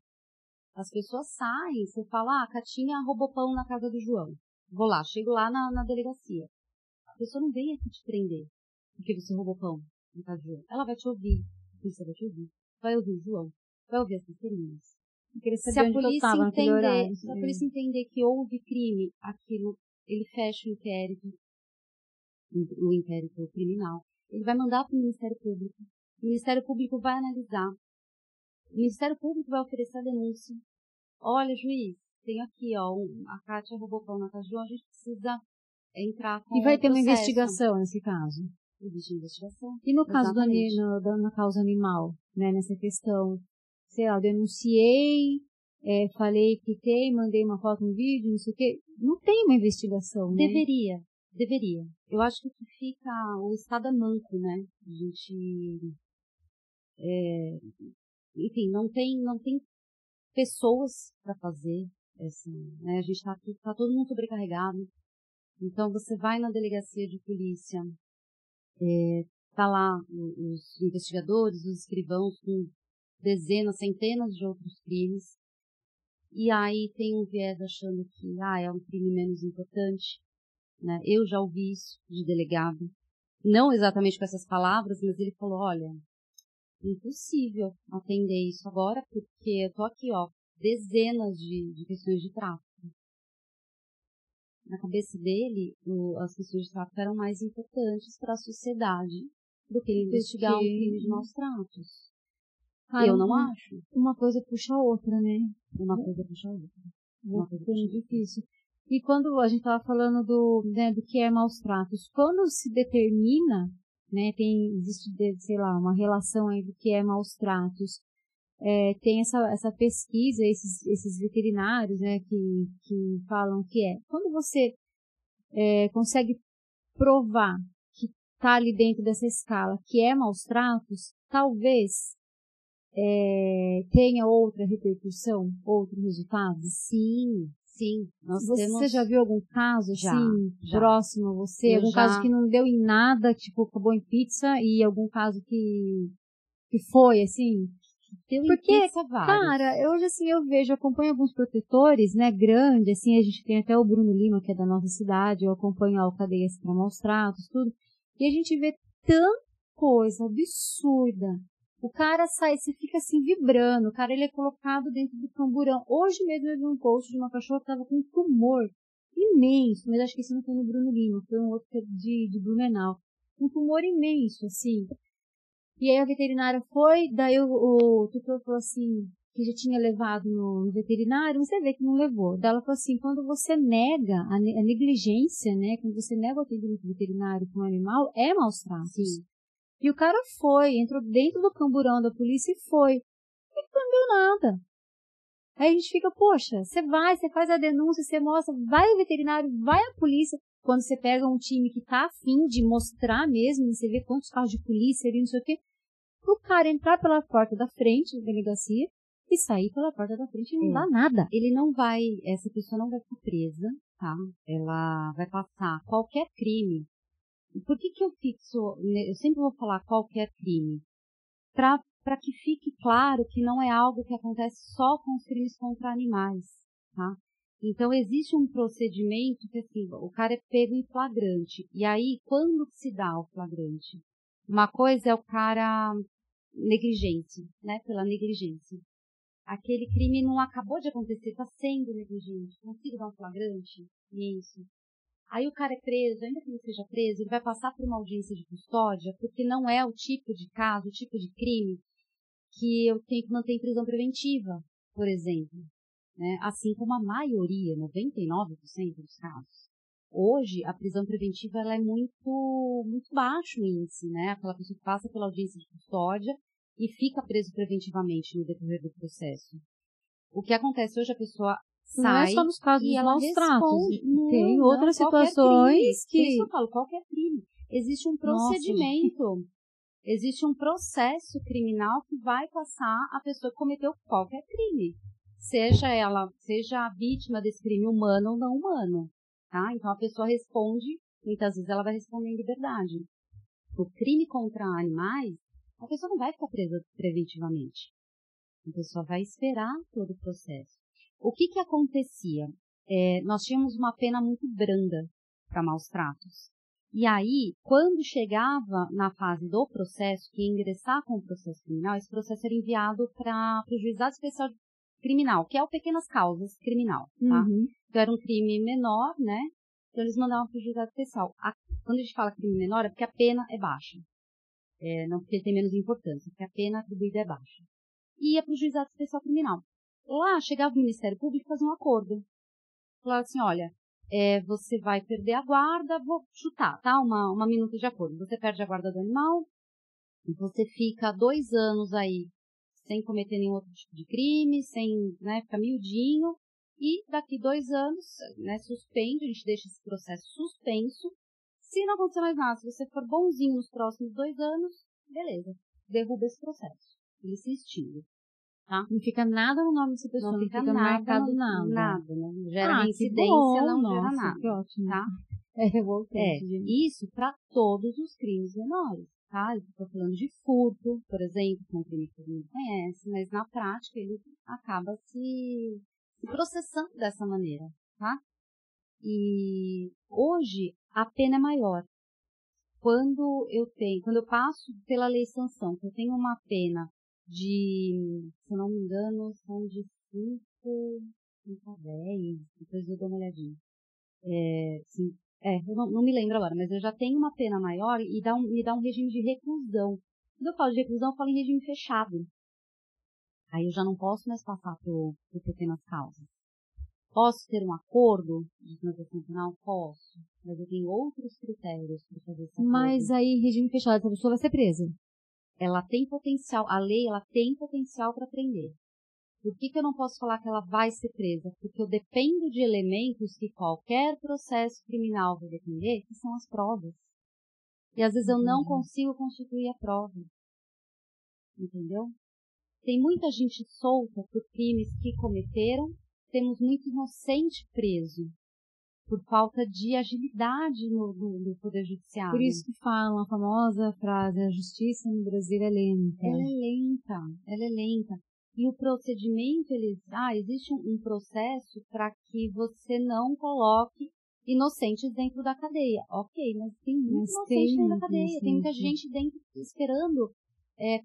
As pessoas saem, você fala, a Catinha roubou pão na casa do João. Vou lá, chego lá na delegacia. A pessoa não vem aqui te prender, porque você roubou pão na casa do João. Ela vai te ouvir, a polícia vai te ouvir, vai ouvir o João, vai ouvir as testemunhas. Se a polícia entender que houve crime, aquilo, ele fecha o inquérito criminal. Ele vai mandar para o Ministério Público. O Ministério Público vai analisar. O Ministério Público vai oferecer a denúncia. Olha, juiz, tem aqui, a Kátia roubou pão na casa de João, a gente precisa entrar com e vai ter processo. Uma investigação nesse caso. Existe investigação. E no caso na causa animal, né, nessa questão, sei lá, eu denunciei, falei que mandei uma foto, um vídeo, não sei o quê, não tem uma investigação, né? Deveria. Eu acho que fica, o Estado é manco, né? A gente, enfim, não tem pessoas para fazer essa, né? A gente tá todo mundo sobrecarregado. Então você vai na delegacia de polícia, tá lá os investigadores, os escrivãos com dezenas, centenas de outros crimes. E aí tem um viés achando que é um crime menos importante. Né? Eu já ouvi isso de delegado, não exatamente com essas palavras, mas ele falou, olha, impossível atender isso agora, porque eu tô aqui, dezenas de questões de tráfico. Na cabeça dele, as questões de tráfico eram mais importantes para a sociedade do que ele investigar um crime de maus tratos. Eu não acho. Uma coisa puxa a outra, né? Uma coisa puxa a outra. Uma coisa difícil. E quando a gente estava falando do que é maus tratos, quando se determina, né, existe, sei lá, uma relação aí do que é maus tratos, tem essa pesquisa, esses veterinários, né, que falam que quando você consegue provar que está ali dentro dessa escala que é maus tratos, talvez tenha outra repercussão, outro resultado? Sim. Você já viu algum caso assim, já. próximo a você? Algum caso que não deu em nada, tipo, acabou em pizza, e algum caso que foi, assim? Porque, cara, hoje assim, eu acompanho alguns protetores, né, grandes, assim, a gente tem até o Bruno Lima, que é da nossa cidade, eu acompanho a Alcadeias para Maus Tratos, tudo, e a gente vê tanta coisa absurda. O cara sai, você fica assim, vibrando, o cara, ele é colocado dentro do camburão. Hoje mesmo eu vi um post de uma cachorra que tava com um tumor imenso, mas acho que esse não foi no Bruno Lima, foi um outro que é de Blumenau. Um tumor imenso, assim. E aí a veterinária foi, daí o tutor falou assim, que já tinha levado no veterinário, você vê que não levou. Daí ela falou assim, quando você nega a negligência, né, quando você nega o atendimento veterinário com o animal, é maus tratos. Sim. E o cara foi, entrou dentro do camburão da polícia e foi. E não deu nada. Aí a gente fica, poxa, você vai, você faz a denúncia, você mostra, vai ao veterinário, vai à polícia. Quando você pega um time que tá afim de mostrar mesmo, você vê quantos carros de polícia ali, não sei o quê, pro cara entrar pela porta da frente da delegacia e sair pela porta da frente e não dá nada. Ele não vai, essa pessoa não vai ficar presa, tá? Ela vai passar qualquer crime. Por que eu fixo, eu sempre vou falar qualquer crime? Para que fique claro que não é algo que acontece só com os crimes contra animais, tá? Então, existe um procedimento que, assim, o cara é pego em flagrante. E aí, quando se dá o flagrante? Uma coisa é o cara negligência, né? Pela negligência. Aquele crime não acabou de acontecer, está sendo negligente. Consigo dar um flagrante? Isso. Aí o cara é preso, ainda que ele seja preso, ele vai passar por uma audiência de custódia, porque não é o tipo de caso, o tipo de crime que eu tenho que manter em prisão preventiva, por exemplo. Né? Assim como a maioria, 99% dos casos. Hoje, a prisão preventiva ela é muito baixo o índice, né? Aquela pessoa que passa pela audiência de custódia e fica preso preventivamente no decorrer do processo. O que acontece hoje, a pessoa sai não é só nos casos e dos ela maus tratos. responde. Tem outras situações que... Por isso eu falo, qualquer crime. Existe um procedimento, existe um processo criminal que vai passar a pessoa que cometeu qualquer crime. Seja a vítima desse crime humano ou não humano. Tá? Então a pessoa responde, muitas vezes ela vai responder em liberdade. O crime contra animais, a pessoa não vai ficar presa preventivamente. A pessoa vai esperar todo o processo. O que acontecia? Nós tínhamos uma pena muito branda para maus tratos. E aí, quando chegava na fase do processo, que ia ingressar com o processo criminal, esse processo era enviado para o Juizado Especial Criminal, que é o Pequenas Causas Criminal, tá? Então era um crime menor, né? Então eles mandavam para o Juizado Especial. Quando a gente fala crime menor, é porque a pena é baixa. Não porque ele tem menos importância, porque a pena atribuída é baixa. E ia para o Juizado Especial Criminal. Lá chegava o Ministério Público e fazia um acordo. Falava assim, olha, você vai perder a guarda, vou chutar, tá? Uma minuta de acordo. Você perde a guarda do animal, você fica 2 anos aí sem cometer nenhum outro tipo de crime, sem, né, ficar miudinho, e daqui 2 anos, né, suspende, a gente deixa esse processo suspenso. Se não acontecer mais nada, se você for bonzinho nos próximos 2 anos, beleza, derruba esse processo. Ele se extingue. Tá? Não fica nada no nome dessa pessoa, não fica nada, marcado nada. Não gera reincidência, não gera nada. Que ótimo. Tá? É revoltante, gente. Isso para todos os crimes menores. Tá? Eu estou falando de furto, por exemplo, que é um crime que todo mundo conhece, mas na prática ele acaba se processando dessa maneira. Tá? E hoje a pena é maior. Quando eu passo pela lei sanção, que eu tenho uma pena de, se eu não me engano, são de 5 a 10, depois eu dou uma olhadinha. Eu não me lembro agora, mas eu já tenho uma pena maior e me dá um regime de reclusão. Quando eu falo de reclusão, eu falo em regime fechado. Aí eu já não posso mais passar por pequenas causas. Posso ter um acordo de transação penal? Posso. Mas eu tenho outros critérios para fazer esse acordo. Mas aí, regime fechado, essa pessoa vai ser presa? Ela tem potencial, a lei ela tem potencial para prender. Por que eu não posso falar que ela vai ser presa? Porque eu dependo de elementos que qualquer processo criminal vai depender, que são as provas. E às vezes eu não consigo constituir a prova. Entendeu? Tem muita gente solta por crimes que cometeram, temos muito inocente preso, por falta de agilidade no Poder Judiciário. Por isso que falam a famosa frase, a justiça no Brasil é lenta. Ela é lenta. E o procedimento, existe um processo para que você não coloque inocentes dentro da cadeia. Ok, mas tem muito inocente dentro da cadeia, tem muita gente dentro esperando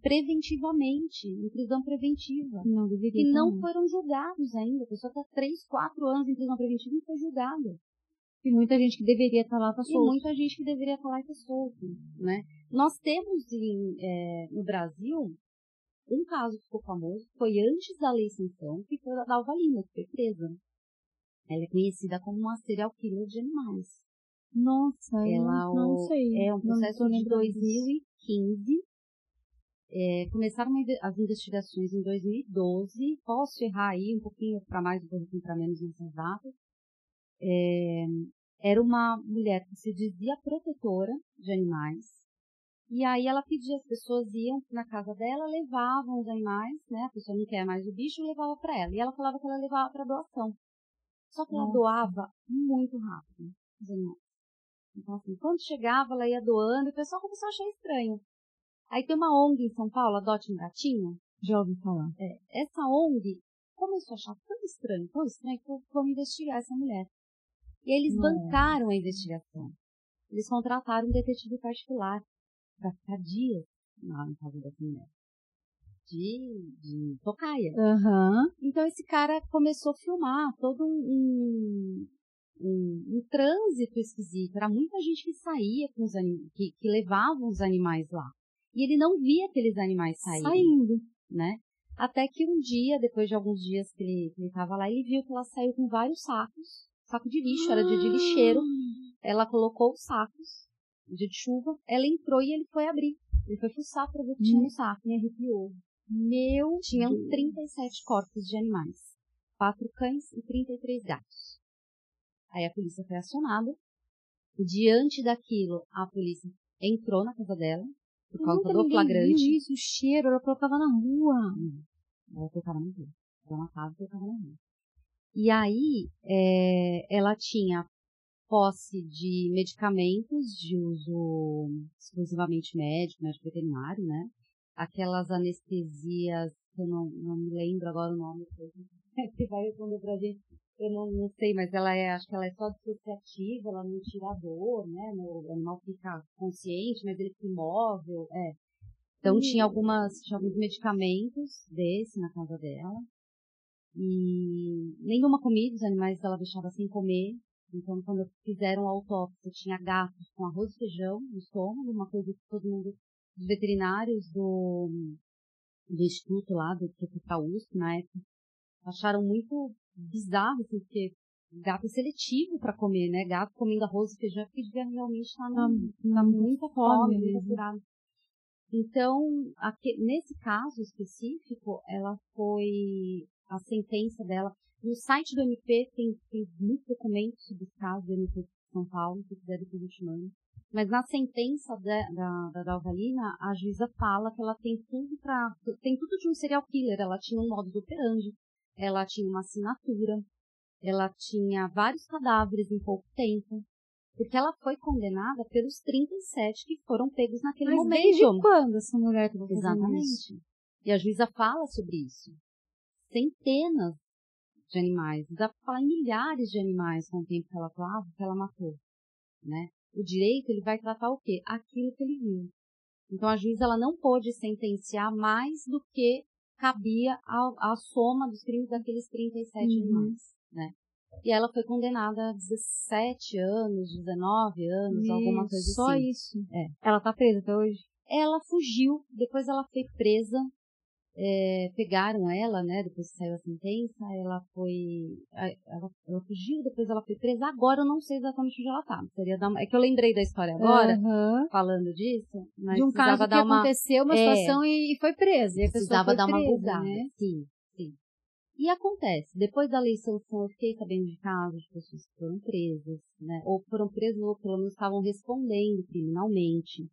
preventivamente, em prisão preventiva. Não deveria. E não foram julgados ainda. A pessoa está 3, 4 anos em prisão preventiva e não foi julgada. E muita gente que deveria estar lá está solto. E muita gente que deveria estar lá está solto, né? Nós temos no Brasil um caso que ficou famoso, foi antes da lei sanção, que foi a da Alvalina, que foi presa. Ela é conhecida como uma serial killer de animais. Nossa, não sei. É um processo de 2015. Começaram as investigações em 2012. Posso errar aí um pouquinho para mais, um pouquinho para menos nessas datas. Era uma mulher que se dizia protetora de animais. E aí ela pedia, as pessoas iam na casa dela, levavam os animais, né? A pessoa não quer mais o bicho, levava para ela. E ela falava que ela levava para doação. Só que ela doava muito rápido os animais. Então, assim, quando chegava, ela ia doando e o pessoal começou a achar estranho. Aí tem uma ONG em São Paulo, Adote um Gatinho. Já ouvi falar. Essa ONG começou a achar tão estranho, que vamos investigar essa mulher. E eles bancaram a investigação. Eles contrataram um detetive particular para ficar dias lá na casa dessa mulher. De tocaia. Uhum. Então esse cara começou a filmar todo um trânsito esquisito. Era muita gente que saía com os animais, que levavam os animais lá. E ele não via aqueles animais saindo, né? Até que um dia, depois de alguns dias que ele estava lá, ele viu que ela saiu com vários sacos. Saco de lixo, era dia de lixeiro. Ela colocou os sacos, dia de chuva. Ela entrou e ele foi abrir. Ele foi fuçar para ver o que tinha no saco. Me arrepiou. Tinham 37 corpos de animais. 4 cães e 33 gatos. Aí a polícia foi acionada. Diante daquilo, a polícia entrou na casa dela. Por causa do flagrante. Viu isso, o cheiro, ela colocava na rua. Ela colocava na rua. Ela matava e colocava na rua. E aí, ela tinha posse de medicamentos de uso exclusivamente médico veterinário, né? Aquelas anestesias, eu não me lembro agora o nome, que vai responder pra gente, eu não sei, mas acho que ela é só dissociativa, ela não tira a dor, né? O animal fica consciente, mas ele fica imóvel, Então tinha alguns medicamentos desse na casa dela. E nenhuma comida, os animais ela deixava sem comer. Então, quando fizeram a autópsia, tinha gatos com arroz e feijão no estômago, uma coisa que todo mundo, os veterinários do instituto lá, do USP, na época, acharam muito bizarro, assim, porque gato é seletivo para comer, né? Gato comendo arroz e feijão, porque devia realmente estar na muita fome, muita furada. Então, nesse caso específico, a sentença dela, no site do MP tem muitos documentos sobre os casos do MP de São Paulo, se quiser depois eu te mando. Mas na sentença da Alvalina, a juíza fala que ela tem tudo de um serial killer. Ela tinha um modus operandi, ela tinha uma assinatura, ela tinha vários cadáveres em pouco tempo. Porque ela foi condenada pelos 37 que foram pegos naquele momento. Mas desde quando essa mulher estava fazendo Exatamente. isso? E a juíza fala sobre isso. Centenas de animais. Dá para falar em milhares de animais com o tempo que ela falava, que ela matou. Né? O direito, ele vai tratar o quê? Aquilo que ele viu. Então a juíza ela não pôde sentenciar mais do que cabia a soma dos crimes daqueles 37 animais. Né? E ela foi condenada a 17 anos, 19 anos, alguma coisa assim. Só isso? Ela tá presa até hoje? Ela fugiu, depois ela foi presa, pegaram ela, né, depois que saiu a sentença, ela fugiu, depois ela foi presa, agora eu não sei exatamente onde ela tá. É que eu lembrei da história agora, falando disso, mas de um caso que aconteceu uma situação e foi presa, e a pessoa foi dar uma presa, bugada, né? Sim. E acontece, depois da lei sanção, eu fiquei sabendo de casos de pessoas que foram presas, né? Ou foram presas, ou pelo menos estavam respondendo criminalmente.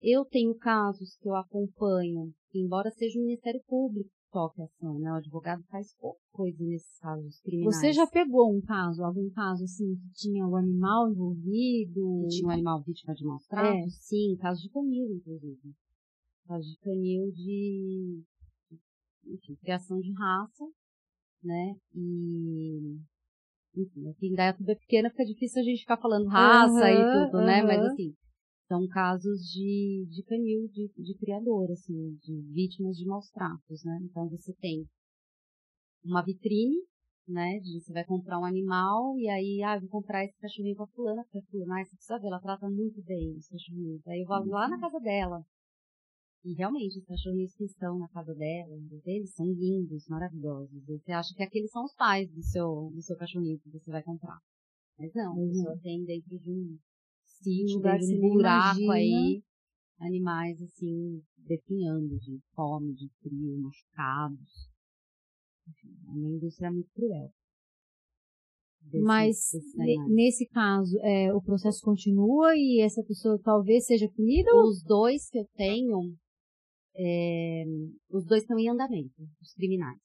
Eu tenho casos que eu acompanho, que embora seja o Ministério Público toque a ação, né? O advogado faz pouca coisa nesses casos criminais. Você já pegou algum caso assim, que tinha o animal envolvido? Que tinha um animal vítima de maus tratos? Sim, caso de canil, inclusive. Caso de canil de enfim, criação de raça, né? E, enfim, aqui em Indaiatuba é pequena, fica difícil a gente ficar falando raça e tudo, né? Mas, assim, são casos de canil, de criador, assim, de vítimas de maus tratos, né? Então, você tem uma vitrine, né? Você vai comprar um animal e aí, vou comprar esse cachorrinho pra fulana, porque a fulana, você precisa ver, ela trata muito bem esse cachorrinho. Aí eu vou lá na casa dela. E realmente, os cachorrinhos que estão na casa dela, eles são lindos, maravilhosos. E você acha que aqueles são os pais do seu cachorrinho que você vai comprar. Mas não, a pessoa tem dentro de um sítio, dentro de um buraco aí, animais assim, definhando de fome, de frio, machucados. Enfim, é uma indústria muito cruel. Mas, nesse caso, o processo continua e essa pessoa talvez seja punida? Os dois que eu tenho, os dois estão em andamento, os criminais.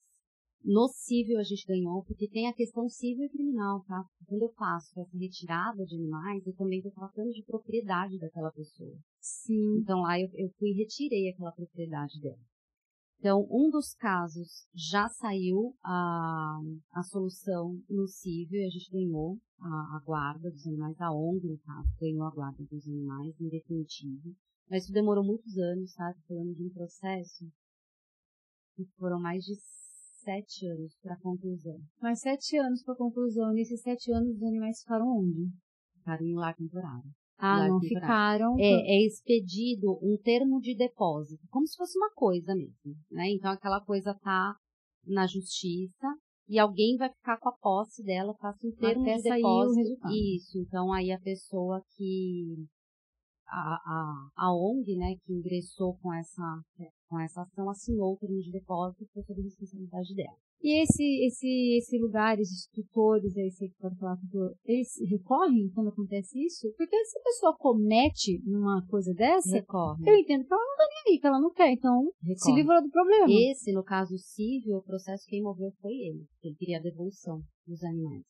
No civil a gente ganhou, porque tem a questão civil e criminal, tá? Quando eu faço essa retirada de animais, eu também estou tratando de propriedade daquela pessoa. Sim. Então lá eu fui e retirei aquela propriedade dela. Então, um dos casos já saiu a solução no civil, a gente ganhou a guarda dos animais, a ONG, no caso, ganhou a guarda dos animais, em definitivo. Mas isso demorou muitos anos, sabe? Falando de um processo que foram mais de 7 anos para a conclusão. Mas 7 anos para a conclusão. Nesses 7 anos, os animais ficaram onde? Ficaram em lar temporário. Não ficaram. É expedido um termo de depósito, como se fosse uma coisa mesmo, né? Então aquela coisa tá na justiça e alguém vai ficar com a posse dela, passa um termo de depósito. Isso, então aí a pessoa que a ONG, né, que ingressou com essa ação, assinou o termo de depósito e foi sob responsabilidade dela. E esse lugar, esses tutores, aí você pode falar, eles recorrem quando acontece isso? Porque se a pessoa comete uma coisa dessa, eu entendo que ela não tá nem aí, que ela não quer, então se livrou do problema. Esse, no caso civil, o processo quem moveu foi ele queria a devolução dos animais.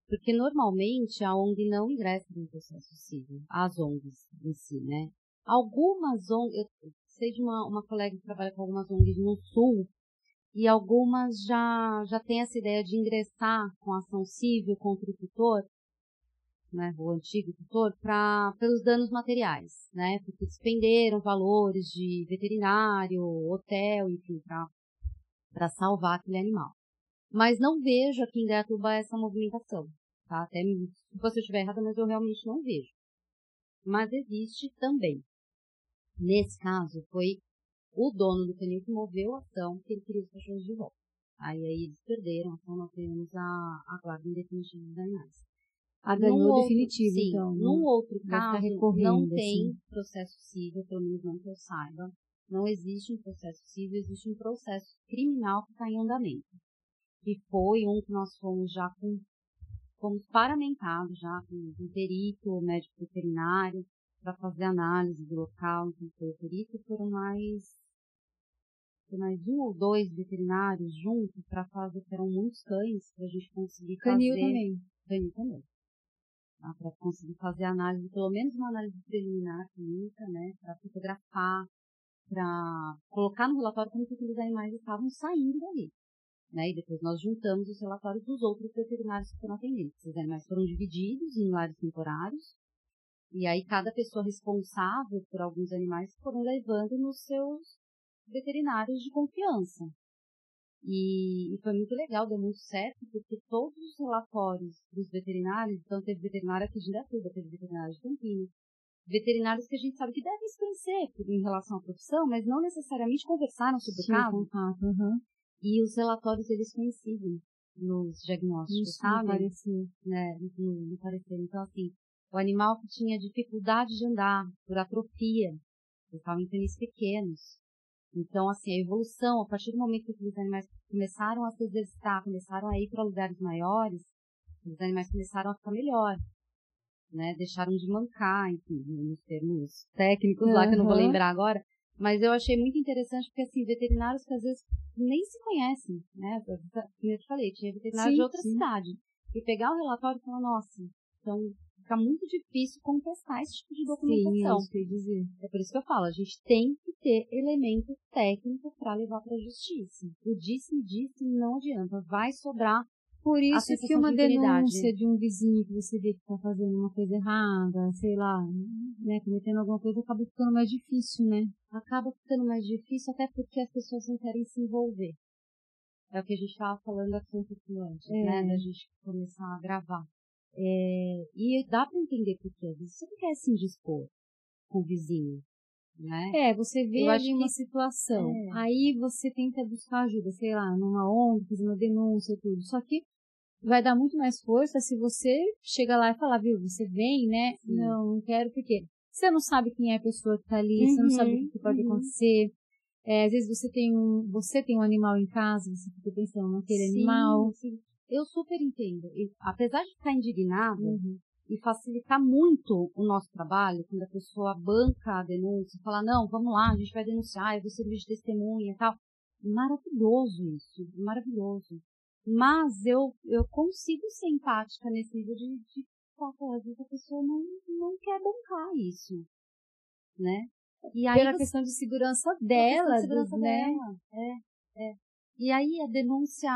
Porque normalmente a ONG não ingressa no processo civil, as ONGs em si, né? Algumas ONGs, eu sei de uma colega que trabalha com algumas ONGs no Sul, e algumas já têm essa ideia de ingressar com ação civil contra o tutor, né, o antigo tutor, pelos danos materiais, né, porque despenderam valores de veterinário, hotel, enfim, para salvar aquele animal. Mas não vejo aqui em Indaiatuba essa movimentação, tá? Até se você estiver errada, mas eu realmente não vejo. Mas existe também. Nesse caso, foi o dono do canil que moveu a ação, que ele queria os cachorros de volta. Aí eles perderam, então nós temos a guarda em definitivo dos animais. Ganhou definitivo, sim, então. Num outro caso, não tem processo civil, pelo menos não que eu saiba. Não existe um processo civil, existe um processo criminal que está em andamento. Que foi um que nós fomos fomos paramentados já com um perito, médico veterinário, para fazer análise do local, então foi o perito, foram mais 1 ou 2 veterinários juntos para fazer, que eram muitos cães, para a gente conseguir Canil também. Canil também. Para conseguir fazer análise, pelo menos uma análise preliminar clínica, né, para fotografar, para colocar no relatório como que aqueles animais estavam saindo dali. Né, e depois nós juntamos os relatórios dos outros veterinários que foram atendidos. Esses animais foram divididos em lares temporários, e aí cada pessoa responsável por alguns animais foram levando nos seus veterinários de confiança. E foi muito legal, deu muito certo, porque todos os relatórios dos veterinários, então teve veterinário aqui de Indaiatuba, teve veterinário de Campinas, veterinários que a gente sabe que devem se conhecer em relação à profissão, mas não necessariamente conversaram sobre o caso. E os relatórios eles coincidem nos diagnósticos, isso sabe? Não parecia. Né? Não parecia. Então, assim, o animal que tinha dificuldade de andar por atrofia, eles estavam em canis pequenos. Então, assim, a evolução, a partir do momento que os animais começaram a se exercitar, começaram a ir para lugares maiores, os animais começaram a ficar melhor, né? Deixaram de mancar, enfim, nos termos técnicos lá, que eu não vou lembrar agora, Mas eu achei muito interessante porque, assim, veterinários que às vezes nem se conhecem, né? Como eu te falei, tinha veterinário de outra cidade. E pegar o relatório e falar, nossa, então fica muito difícil contestar esse tipo de documentação. Sim, isso que eu ia dizer. É por isso que eu falo, a gente tem que ter elemento técnico para levar para a justiça. O disse-me-disse não adianta, vai sobrar. Por A isso que sensação uma de impunidade. denúncia de um vizinho que você vê que está fazendo uma coisa errada, sei lá, né, cometendo alguma coisa, acaba ficando mais difícil, né? Acaba ficando mais difícil até porque as pessoas não querem se envolver. É o que a gente estava falando aqui um pouco antes, né, da gente começar a gravar. E dá para entender por quê. Você não quer se indispor com o vizinho, né? Você vê ali uma situação, aí você tenta buscar ajuda, sei lá, numa ONG, fazer uma denúncia, tudo. Só que vai dar muito mais força se você chega lá e falar, viu, você vem, né? Sim. Não quero, porque você não sabe quem é a pessoa que tá ali, você não sabe o que pode acontecer. Às vezes você tem um animal em casa, você fica pensando naquele animal. Sim. Eu super entendo. E, apesar de ficar indignada e facilitar muito o nosso trabalho, quando a pessoa banca a denúncia, fala, não, vamos lá, a gente vai denunciar, eu vou servir de testemunha e tal. Maravilhoso isso, maravilhoso. Mas eu consigo ser empática nesse nível de falar, às vezes a pessoa não quer bancar isso, né? E aí pela questão de segurança dela, né? E aí a denúncia,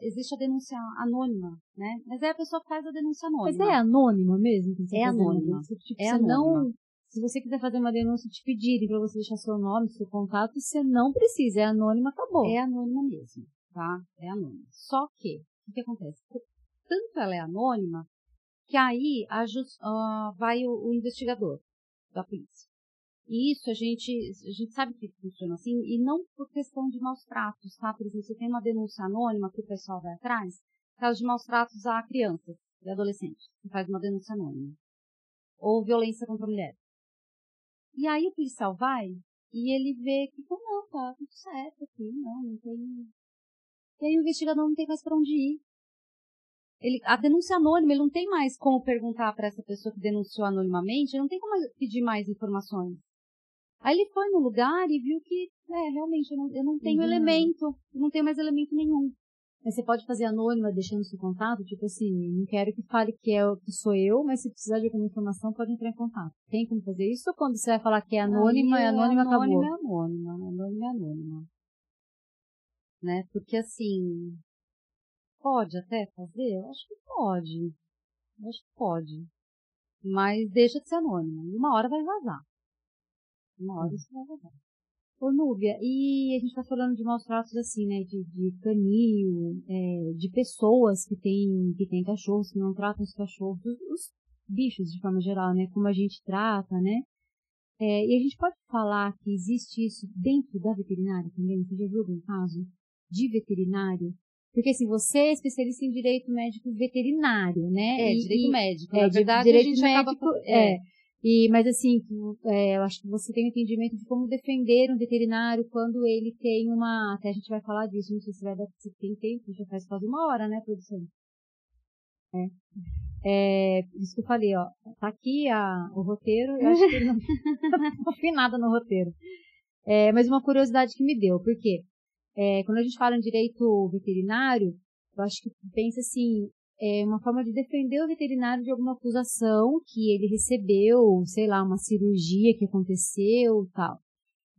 existe a denúncia anônima, né? Mas aí a pessoa faz a denúncia anônima. Mas é anônima mesmo? Que você é anônima. Tipo, é anônima. Não, se você quiser fazer uma denúncia, te pedirem para você deixar seu nome, seu contato, você não precisa, é anônima, acabou. É anônima mesmo, tá? É anônima. Só que, o que acontece? Tanto ela é anônima, que aí vai o investigador da polícia. E isso a gente sabe que funciona assim, e não por questão de maus tratos, tá? Por exemplo, você tem uma denúncia anônima que o pessoal vai atrás, caso de maus tratos a crianças e adolescentes, que faz uma denúncia anônima. Ou violência contra a mulher. E aí o policial vai e ele vê que, não, tá tudo certo aqui, não tem... E aí o investigador não tem mais pra onde ir. A denúncia anônima, ele não tem mais como perguntar para essa pessoa que denunciou anonimamente, ele não tem como pedir mais informações. Aí ele foi no lugar e viu que, realmente, eu não tenho elemento, não tenho mais elemento nenhum. Mas você pode fazer anônima, deixando seu contato, tipo assim, não quero que fale que sou eu, mas se precisar de alguma informação, pode entrar em contato. Tem como fazer isso? Ou quando você vai falar que é anônima, acabou? Anônima é anônima. Né? Porque assim, pode até fazer? Eu acho que pode. Mas deixa de ser anônima. E uma hora vai vazar. Uma hora isso vai vazar. Ô, Núbia, e a gente tá falando de maus tratos assim, né, de canil, de pessoas que têm cachorros, que não tratam os cachorros, os bichos de forma geral, né, como a gente trata, né, e a gente pode falar que existe isso dentro da veterinária também? Você já viu algum caso de veterinário? Porque assim, você é especialista em direito médico veterinário, né? Direito médico. Na verdade, direito a gente médico, acaba... mas assim, eu acho que você tem um entendimento de como defender um veterinário quando ele tem até a gente vai falar disso, não sei se vai dar, se tem tempo, já faz quase 1 hora, né, produção? Isso que eu falei, ó, tá aqui o roteiro, eu acho que não fui nada no roteiro. Mas uma curiosidade que me deu, porque quando a gente fala em direito veterinário, eu acho que pensa assim, uma forma de defender o veterinário de alguma acusação que ele recebeu, sei lá, uma cirurgia que aconteceu, tal.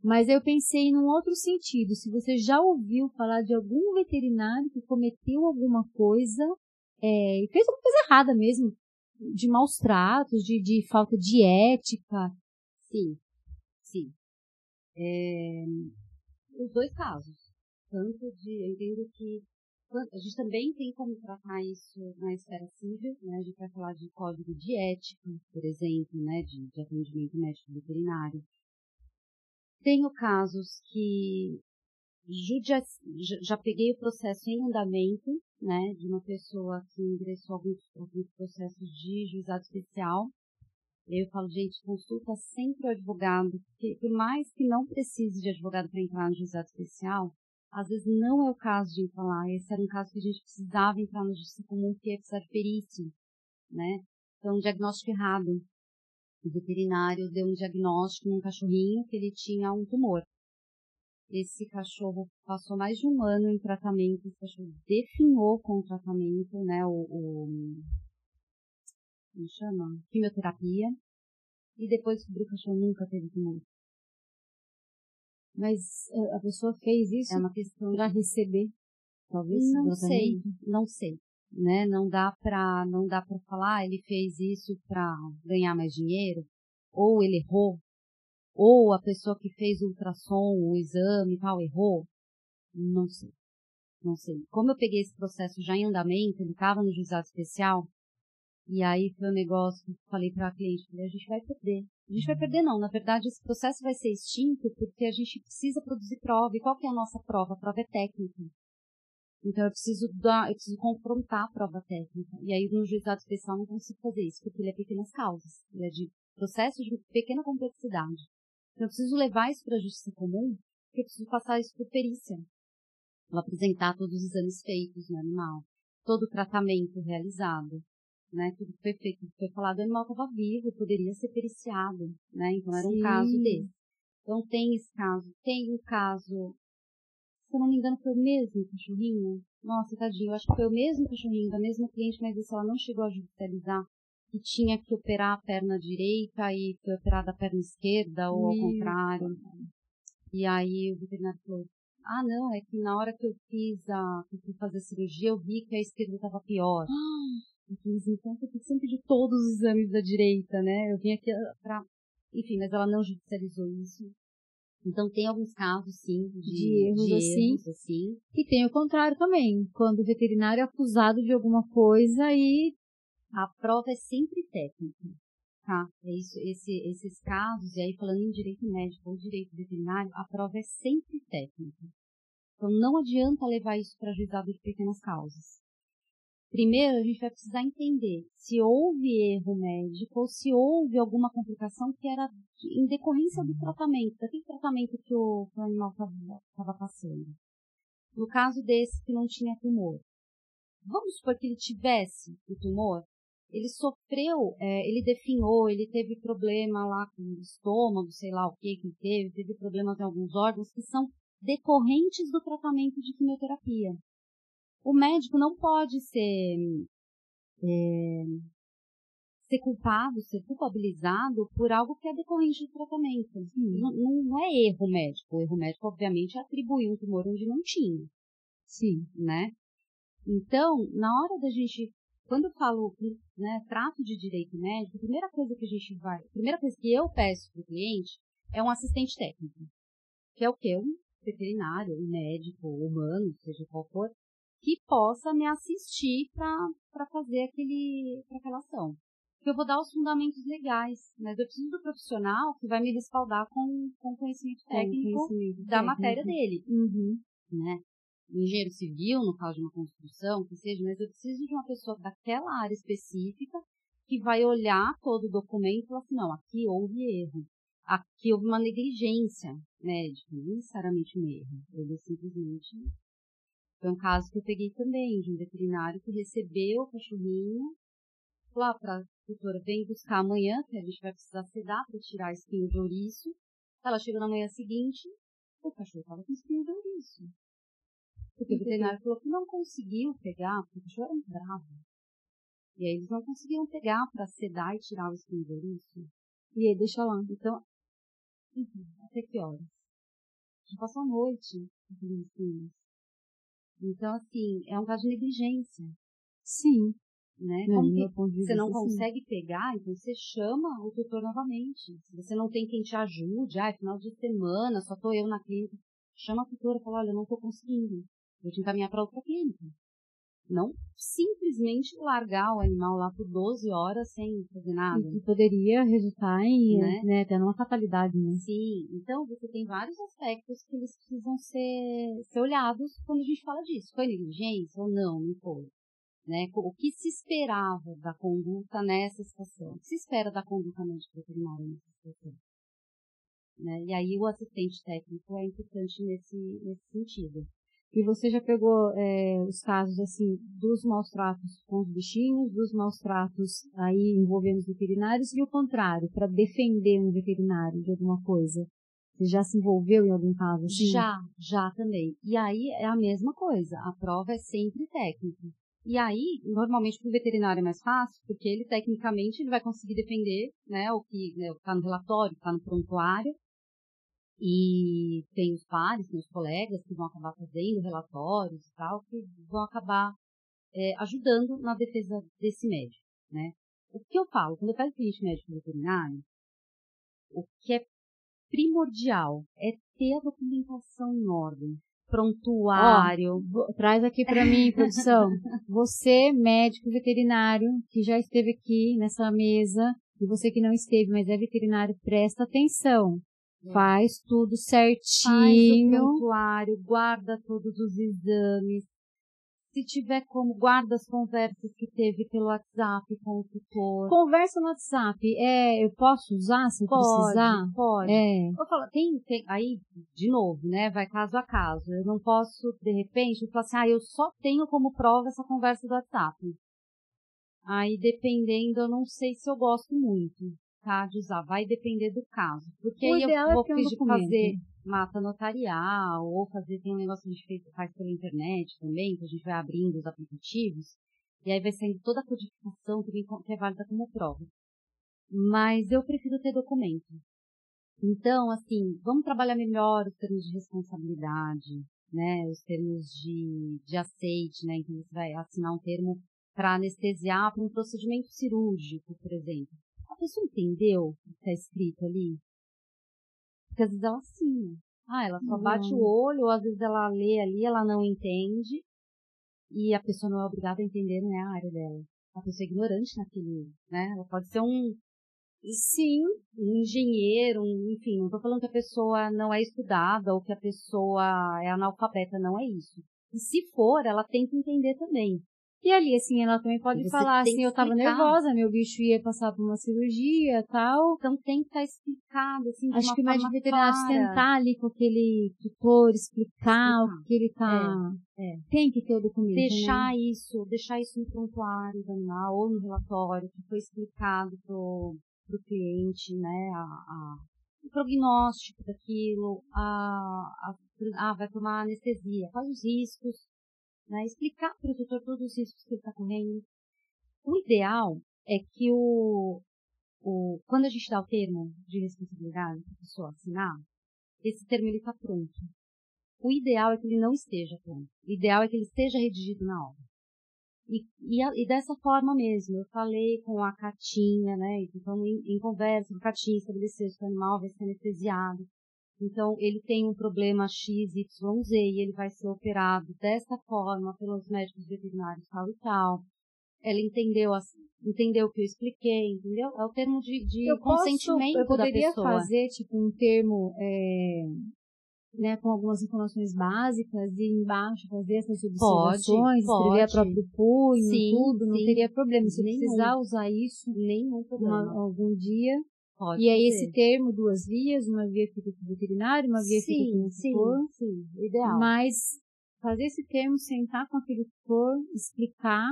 Mas eu pensei num outro sentido, se você já ouviu falar de algum veterinário que cometeu alguma coisa, e fez alguma coisa errada mesmo, de maus tratos, de falta de ética. Sim. Os dois casos. Eu entendo que a gente também tem como tratar isso na esfera civil, né? A gente vai falar de código de ética, por exemplo, né? De atendimento médico veterinário. Tenho casos que já peguei o processo em andamento, né? De uma pessoa que ingressou alguns processos de juizado especial. Eu falo, gente, consulta sempre o advogado, porque por mais que não precise de advogado para entrar no juizado especial, às vezes não é o caso de entrar lá. Esse era um caso que a gente precisava entrar na justiça comum, porque ia precisar de perícia, né? Então, um diagnóstico errado. O veterinário deu um diagnóstico num cachorrinho que ele tinha um tumor. Esse cachorro passou mais de um ano em tratamento, esse cachorro definhou com o tratamento, né, como chama? Quimioterapia, e depois descobriu que o cachorro nunca teve tumor. Mas a pessoa fez isso É uma questão para receber, talvez? Não sei, né? Não dá pra falar, ele fez isso para ganhar mais dinheiro, ou ele errou, ou a pessoa que fez o ultrassom, o exame e tal, errou. Não sei. Não sei. Como eu peguei esse processo já em andamento, ele estava no juizado especial, e aí foi um negócio que eu falei para a cliente, a gente vai perder. A gente vai perder não, na verdade esse processo vai ser extinto porque a gente precisa produzir prova. E qual que é a nossa prova? A prova é técnica. Então eu preciso confrontar a prova técnica. E aí no juizado especial não consigo fazer isso, porque ele é pequenas causas. Ele é de processo de pequena complexidade. Então eu preciso levar isso para a justiça comum, porque eu preciso passar isso por perícia. Vou apresentar todos os exames feitos no animal, todo o tratamento realizado, né? Tudo que foi feito, tudo que foi falado, o animal estava vivo, poderia ser periciado, né? Então era um caso desse. Então tem esse caso, tem um caso, se eu não me engano foi o mesmo cachorrinho, nossa, tadinho, eu acho que foi o mesmo cachorrinho, da mesma cliente, mas isso ela não chegou a judicializar, que tinha que operar a perna direita e foi operada a perna esquerda, ou ao contrário. E aí o veterinário falou, ah, não, é que na hora que eu fui fazer a cirurgia, eu vi que a esquerda estava pior. Eu fiz, então eu tenho sempre de todos os exames da direita, né? Eu vim aqui pra... Enfim, mas ela não judicializou isso. Então tem alguns casos, sim, de erros, assim. E tem o contrário também, quando o veterinário é acusado de alguma coisa e a prova é sempre técnica. Tá, é isso, esses casos, e aí falando em direito médico ou direito veterinário, a prova é sempre técnica. Então não adianta levar isso para juizado de pequenas causas. Primeiro, a gente vai precisar entender se houve erro médico ou se houve alguma complicação que era em decorrência do tratamento, daquele tratamento que o animal estava passando. No caso desse que não tinha tumor, vamos supor que ele tivesse o tumor, ele sofreu, ele definhou, ele teve problema lá com o estômago, sei lá o que ele teve problemas em alguns órgãos que são decorrentes do tratamento de quimioterapia. O médico não pode ser culpado, ser culpabilizado por algo que é decorrente do tratamento. Não é erro médico. O erro médico, obviamente, é atribuir um tumor onde não tinha. Sim. Né? Então, na hora da gente, quando eu falo, né, trato de direito médico, a primeira coisa que eu peço para o cliente é um assistente técnico, que é o quê? Um veterinário, um médico, humano, seja qual for, que possa me assistir para fazer aquela ação. Porque eu vou dar os fundamentos legais, mas eu preciso do profissional que vai me respaldar com conhecimento técnico da matéria dele. Né? Engenheiro civil, no caso de uma construção, que seja, mas eu preciso de uma pessoa daquela área específica que vai olhar todo o documento e falar assim, não, aqui houve erro, aqui houve uma negligência médica, não necessariamente um erro, ele simplesmente... Foi um caso que eu peguei também, de um veterinário que recebeu o cachorrinho, falou para a doutora, vem buscar amanhã, que a gente vai precisar sedar para tirar a espinha de ouriço. Ela chegou na manhã seguinte, o cachorro estava com espinha de ouriço. Porque o veterinário falou que não conseguiu pegar, porque o cachorro era muito bravo. E aí eles não conseguiam pegar para sedar e tirar o espinho de ouriço. E aí deixa lá. Então, até que horas? Já passou a noite, os espinhos. Então, assim, é um caso de negligência. Sim. Né? Como que você não consegue pegar, então você chama o tutor novamente. Se você não tem quem te ajude, final de semana, só estou eu na clínica, chama a tutora e fala, olha, eu não estou conseguindo, vou te encaminhar para outra clínica. Não simplesmente largar o animal lá por 12 horas sem fazer nada. E que poderia resultar em, né, até numa fatalidade, né? Sim, então você tem vários aspectos que eles precisam ser olhados quando a gente fala disso. Foi negligência ou não? Não foi. Né? O que se esperava da conduta nessa situação? O que se espera da conduta médica veterinária nessa situação? Né? E aí o assistente técnico é importante nesse sentido. E você já pegou os casos, assim, dos maus tratos com os bichinhos, dos maus tratos aí envolvendo os veterinários e o contrário, para defender um veterinário de alguma coisa. Você já se envolveu em algum caso assim? Já também. E aí é a mesma coisa, a prova é sempre técnica. E aí, normalmente para o veterinário é mais fácil, porque ele tecnicamente ele vai conseguir defender, né, o que está no relatório, está no prontuário. E tem os pares, tem os colegas que vão acabar fazendo relatórios e tal, que vão acabar ajudando na defesa desse médico, né? O que eu falo, quando eu pego cliente médico veterinário, o que é primordial é ter a documentação em ordem, prontuário. Traz aqui para mim, produção. Você, médico veterinário, que já esteve aqui nessa mesa, e você que não esteve, mas é veterinário, presta atenção. Faz tudo certinho. Faz o prontuário, guarda todos os exames. Se tiver como, guarda as conversas que teve pelo WhatsApp com o tutor. Conversa no WhatsApp, eu posso usar se precisar? Pode. Eu falo, aí, de novo, né, vai caso a caso. Eu não posso, de repente, falar assim, eu só tenho como prova essa conversa do WhatsApp. Aí, dependendo, eu não sei se eu gosto muito, tá, de usar. Vai depender do caso. Porque aí eu vou pedir fazer mata notarial, ou tem um negócio que a gente faz pela internet também, que a gente vai abrindo os aplicativos, e aí vai saindo toda a codificação que é válida como prova. Mas eu prefiro ter documento. Então, assim, vamos trabalhar melhor os termos de responsabilidade, né, os termos de aceite, né, então você vai assinar um termo para anestesiar para um procedimento cirúrgico, por exemplo. A pessoa entendeu o que está escrito ali? Porque às vezes ela assina. Ela só bate o olho, ou às vezes ela lê ali, ela não entende, e a pessoa não é obrigada a entender, não é a área dela. A pessoa é ignorante naquele, né? Ela pode ser um engenheiro, enfim, não estou falando que a pessoa não é estudada, ou que a pessoa é analfabeta, não é isso. E se for, ela tem que entender também. E ali, assim, ela também pode falar assim, eu tava nervosa, meu bicho ia passar por uma cirurgia e tal. Então tem que estar explicado, assim, de acho uma que o médico forma veterinário clara. sentar ali com aquele tutor, explicar o que ele tá... Tem que ter o documento, deixar isso no prontuário do animal, ou no relatório, que foi explicado pro cliente, né, o prognóstico daquilo, vai tomar anestesia, quais os riscos, né, explicar para o tutor todos os riscos que ele está correndo. O ideal é que quando a gente dá o termo de responsabilidade para a pessoa assinar, esse termo ele está pronto. O ideal é que ele não esteja pronto. O ideal é que ele esteja redigido na hora. E dessa forma mesmo, eu falei com a Catinha, né, então em conversa com a Catinha, estabeleceu que o animal vai ser anestesiado. Então, ele tem um problema X, Y, Z, e ele vai ser operado desta forma pelos médicos veterinários tal e tal. Ela entendeu o que eu expliquei, entendeu? É o termo de consentimento da pessoa. Eu poderia fazer, tipo, um termo, né, com algumas informações básicas e embaixo fazer essas observações, escrever a próprio punho, tudo, não teria problema. Se precisar usar isso algum dia. Pode e aí fazer. Esse termo, 2 vias, uma via fica com o veterinário, uma via fica com o tutor. Sim, ideal. Mas fazer esse termo, sentar com aquele tutor, explicar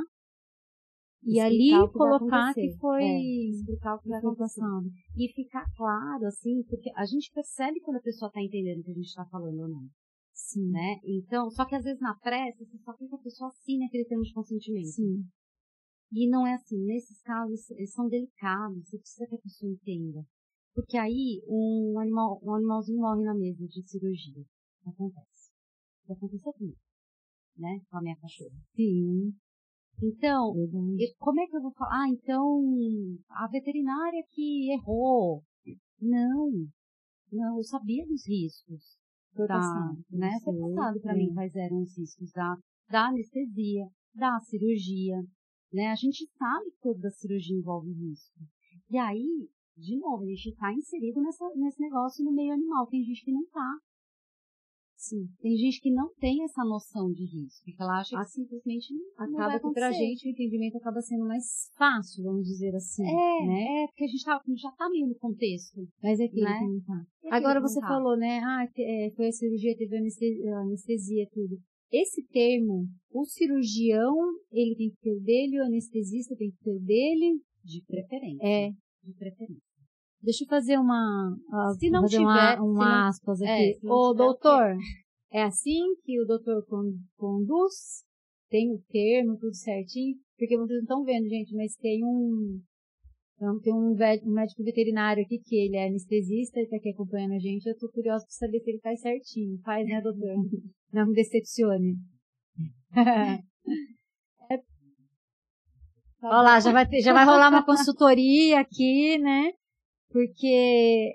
e ali colocar que foi explicar o que vai acontecer. E ficar claro, assim, porque a gente percebe quando a pessoa está entendendo o que a gente está falando ou não. Sim. Né? Então, só que às vezes na pressa, você só quer que a pessoa assine aquele termo de consentimento. Sim. E não é assim. Nesses casos, eles são delicados, você precisa que a pessoa entenda. Porque aí, um animalzinho morre na mesa de cirurgia. Acontece. Já aconteceu comigo, né? Com a minha cachorra. Sim. Então, como é que eu vou falar? Então, a veterinária que errou. Não, eu sabia dos riscos. Foi passado para mim quais eram os riscos da anestesia, da cirurgia, né? A gente sabe que toda cirurgia envolve risco. E aí, de novo, a gente está inserido nesse negócio no meio animal. Tem gente que não está. Sim. Tem gente que não tem essa noção de risco, que ela acha que simplesmente não vai acontecer. Que pra gente o entendimento acaba sendo mais fácil, vamos dizer assim. Né? Porque a gente já tá meio no contexto. Mas é aquele que não tá. Agora você falou, né? Foi a cirurgia, teve anestesia, tudo. esse termo, o cirurgião, ele tem que ter o dele, o anestesista tem que ter o dele. De preferência. De preferência. Deixa eu fazer se não tiver, aspas aqui. Ô, doutor, é assim que o doutor conduz? Tem o termo, tudo certinho? Porque vocês não estão vendo, gente, mas tem um médico veterinário aqui que ele é anestesista e está aqui acompanhando a gente. Eu estou curiosa para saber se ele faz certinho. Faz, né, doutor? Não me decepcione. Olha lá, já vai rolar uma consultoria aqui, né? Porque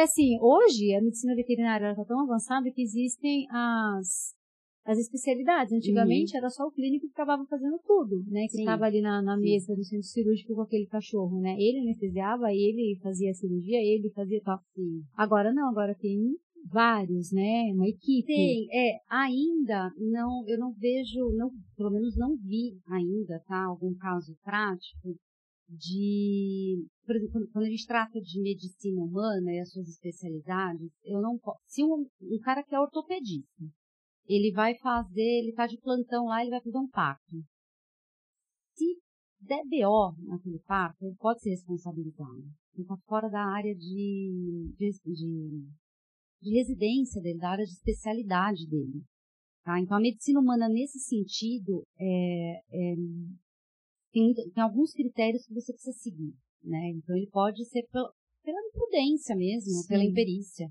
assim, hoje a medicina veterinária está tão avançada que existem as especialidades. Antigamente era só o clínico que acabava fazendo tudo, né? Que estava ali na mesa do centro cirúrgico com aquele cachorro, né? Ele anestesiava, ele fazia a cirurgia, ele fazia tal. Agora não, agora tem vários, né? Uma equipe. Tem, ainda não, eu não vejo, pelo menos não vi ainda, tá? Algum caso prático por exemplo, quando a gente trata de medicina humana e as suas especialidades, eu não posso, se um cara que é ortopedista, ele tá de plantão lá, ele vai fazer um parto. Se der BO naquele parto, ele pode ser responsabilizado. Ele tá fora da área de residência dele, da área de especialidade dele. Tá? Então, a medicina humana, nesse sentido, tem alguns critérios que você precisa seguir, né? Então, ele pode ser pela imprudência mesmo, pela imperícia.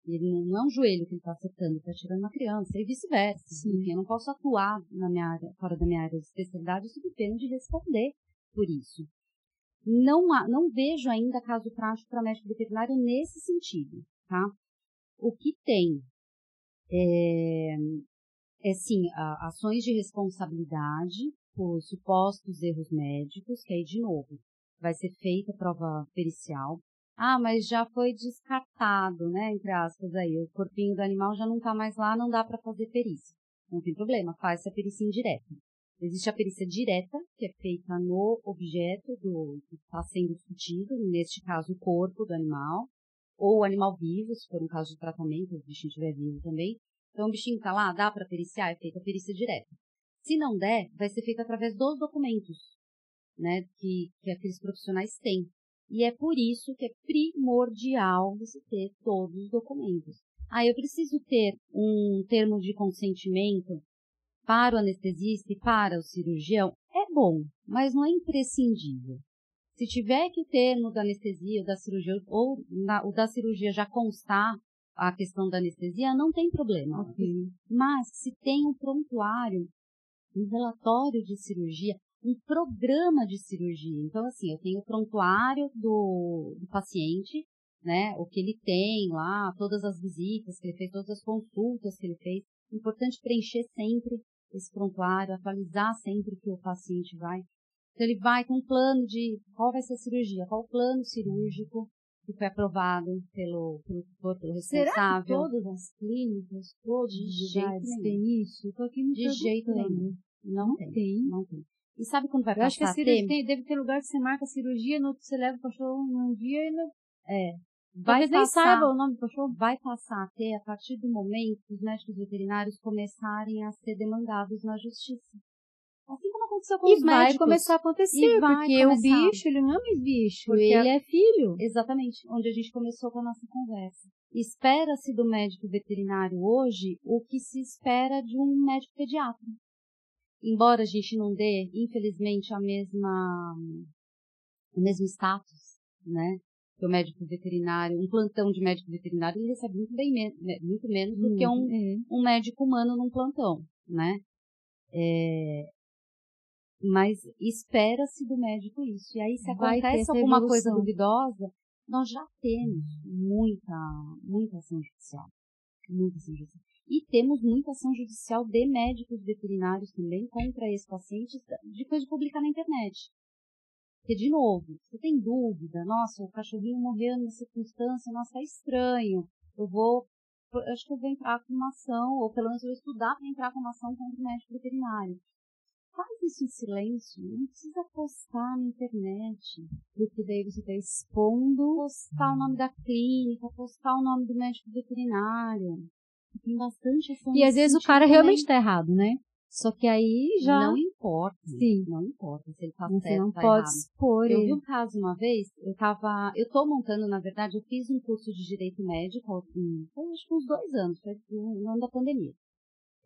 Ele não é um joelho que ele está acertando, ele está tirando uma criança, e vice-versa. Enfim, eu não posso atuar na minha área, fora da minha área de especialidade, sob pena de responder por isso. Não vejo ainda caso prático para médico veterinário nesse sentido, tá? O que tem sim, ações de responsabilidade por supostos erros médicos, que aí, de novo, vai ser feita a prova pericial. Mas já foi descartado, né, entre aspas aí, o corpinho do animal já não está mais lá, não dá para fazer perícia. Não tem problema, faz a perícia indireta. Existe a perícia direta, que é feita no objeto que está sendo discutido, neste caso o corpo do animal, ou o animal vivo, se for um caso de tratamento, o bichinho estiver vivo também. Então o bichinho está lá, dá para periciar, é feita a perícia direta. Se não der, vai ser feita através dos documentos, né, que aqueles profissionais têm. E é por isso que é primordial você ter todos os documentos. Eu preciso ter um termo de consentimento para o anestesista e para o cirurgião. É bom, mas não é imprescindível. Se tiver que o termo da anestesia ou da cirurgia, o da cirurgia já constar a questão da anestesia, não tem problema. Okay. Mas se tem um prontuário, um relatório de cirurgia, um programa de cirurgia. Então, assim, eu tenho o prontuário do paciente, né, o que ele tem lá, todas as visitas que ele fez, todas as consultas que ele fez. É importante preencher sempre esse prontuário, atualizar sempre que o paciente vai. Então, ele vai com um plano de qual vai ser a cirurgia, qual o plano cirúrgico que foi aprovado pelo responsável. Será que todas as clínicas, todos os lugares têm isso? Estou aqui me perguntando. De jeito nenhum. Não tem. E sabe quando vai passar a ter? Deve ter lugar que você marca a cirurgia, no outro você leva o cachorro num dia e no... Talvez nem saiba o nome do cachorro. Vai passar a ter a partir do momento que os médicos veterinários começarem a ser demandados na justiça. Assim como aconteceu com os médicos. E vai começar a acontecer, porque o bicho, ele não é mais bicho, ele é filho. Exatamente, onde a gente começou com a nossa conversa. Espera-se do médico veterinário hoje o que se espera de um médico pediatra. Embora a gente não dê, infelizmente, o mesmo status, né? Que o médico veterinário, um plantão de médico veterinário, ele recebe muito menos do que um médico humano num plantão, né? Mas espera-se do médico isso. E aí, se acontece alguma coisa duvidosa, nós já temos muita ação judicial. Muita ação judicial. E temos muita ação judicial de médicos veterinários também contra esses pacientes, depois de publicar na internet. Porque, de novo, você tem dúvida, nossa, o cachorrinho morreu nessa circunstância, nossa, é estranho, acho que eu vou entrar com uma ação, ou pelo menos eu vou estudar para entrar com uma ação contra o médico veterinário. Faz isso em silêncio, não precisa postar na internet, porque daí você está expondo, postar o nome da clínica, postar o nome do médico veterinário. Tem bastante ação. E às vezes o cara realmente tá errado, né? Só que aí já... Não importa. Sim. Não importa se ele tá Você certo não ou tá pode errado. expor Eu ele. vi um caso uma vez, eu tô montando, na verdade, eu fiz um curso de Direito Médico, acho que uns 2 anos, foi no ano da pandemia.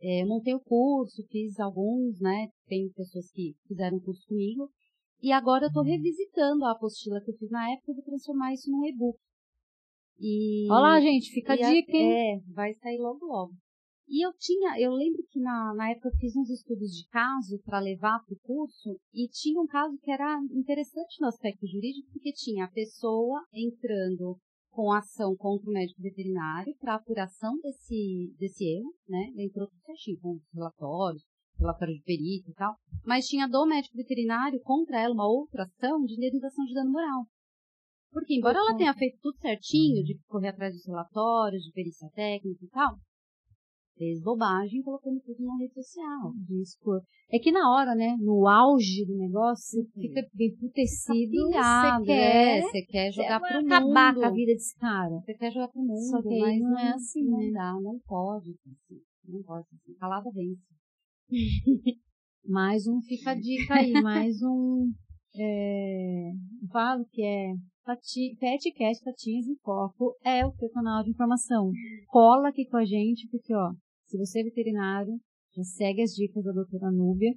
Eu montei o curso, fiz alguns, né, tem pessoas que fizeram o curso comigo, e agora eu tô revisitando a apostila que eu fiz na época e vou transformar isso num e-book. Olha lá, gente, fica a dica, hein? Vai sair logo logo. E eu lembro que na época eu fiz uns estudos de caso para levar para o curso, e tinha um caso que era interessante no aspecto jurídico, porque tinha a pessoa entrando com ação contra o médico veterinário para apuração desse erro, né? Entrou tudo certinho, com os relatório de perito e tal, mas tinha do médico veterinário contra ela uma outra ação de indenização de dano moral. Porque embora ela tenha feito tudo certinho, de correr atrás dos relatórios, de perícia técnica e tal, fez bobagem colocando tudo na rede social. É que na hora, né, no auge do negócio, você fica bem emputecido, você quer jogar pro mundo. Acabar com a vida desse cara. Você quer jogar pro mundo, só que aí mas não é assim, não né? dá, não pode ser assim. Não pode ser assim. Calada vence. Mais um fica a dica aí, mais um falo que é Petcast Patinhas em Foco, é o teu canal de informação. Cola aqui com a gente, porque ó, se você é veterinário, já segue as dicas da doutora Núbia,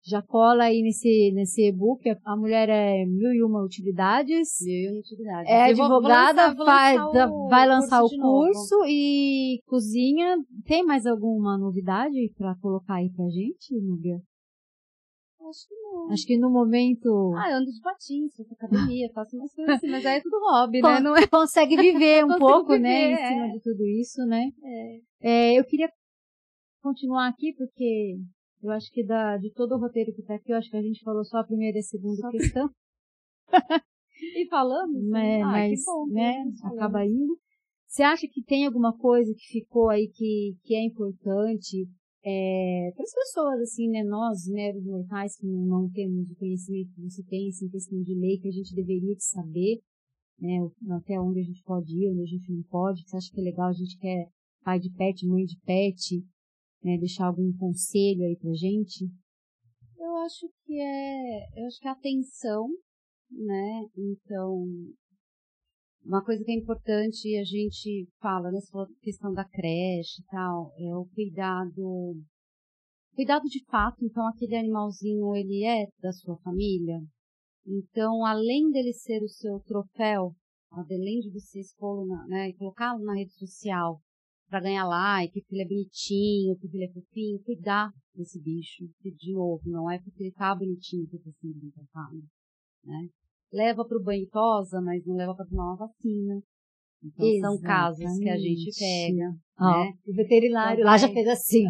já cola aí nesse e-book, a mulher é 1001 utilidades, é advogada, vai lançar o curso e cozinha. Tem mais alguma novidade para colocar aí pra gente, Núbia? Acho que não. Acho que no momento... eu ando de patins, faço academia, faço umas coisas assim, mas aí é tudo hobby, né? Não é... Consegue viver um pouco, viver, né, em cima de tudo isso, né? Eu queria continuar aqui, porque eu acho que de todo o roteiro que tá aqui, eu acho que a gente falou só a primeira e a segunda questão. E falamos? Mas, que bom, né, acaba indo. Você acha que tem alguma coisa que ficou aí que é importante para as pessoas, assim, né, nós, meros mortais, que não temos o conhecimento que você tem, assim, questão de lei, que a gente deveria de saber, né, até onde a gente pode ir, onde a gente não pode, que você acha que é legal, a gente quer pai de pet, mãe de pet, né, deixar algum conselho aí pra gente? Eu acho que a atenção, né, então, uma coisa que é importante, a gente fala nessa questão da creche e tal, é o cuidado de fato. Então, aquele animalzinho, ele é da sua família. Então, além dele ser o seu troféu, além de você expô-lo, né, e colocá-lo na rede social para ganhar like, porque ele é bonitinho, porque ele é fofinho, cuidar desse bicho. Que, de novo, não é porque ele tá bonitinho que você tem que tratar, né? Leva para o banho e tosa, mas não leva para tomar uma vacina. Então, são casos que a gente pega, né? O veterinário então, lá já fez assim.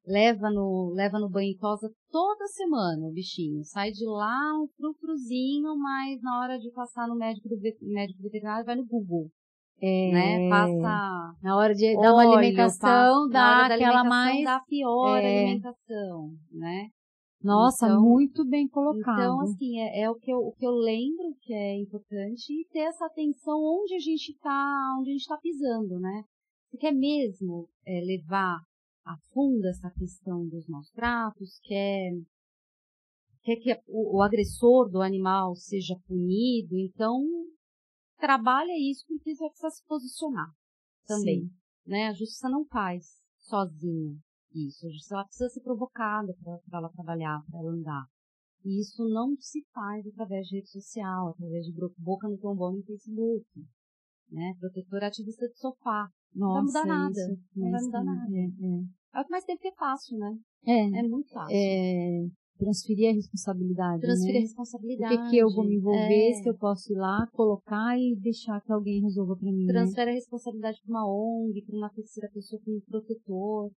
Leva no banho e tosa toda semana o bichinho. Sai de lá um frufruzinho, mas na hora de passar no médico veterinário, vai no Google. Né? Passa na hora de dar uma alimentação, dá aquela mais... dá a pior alimentação, né? Nossa, então, muito bem colocado. Então, assim, é o que eu lembro que é importante, e ter essa atenção onde a gente tá pisando, né? Você quer mesmo levar a fundo essa questão dos maus tratos, quer que o agressor do animal seja punido, então trabalha isso, porque você vai precisar se posicionar também. Sim. Né? A justiça não faz sozinha isso. A justiça precisa ser provocada para ela trabalhar, para ela andar. E isso não se faz através de rede social, através de boca no trombone no Facebook. Né? Protetora ativista de sofá. Não vai mudar nada. Não vai mudar nada. É o que mais tem que é fácil, né? É muito fácil. Transferir a responsabilidade, Transferir a responsabilidade. O que eu vou me envolver, se eu posso ir lá, colocar e deixar que alguém resolva pra mim, Transfere a responsabilidade para uma ONG, para uma terceira pessoa, para um protetor.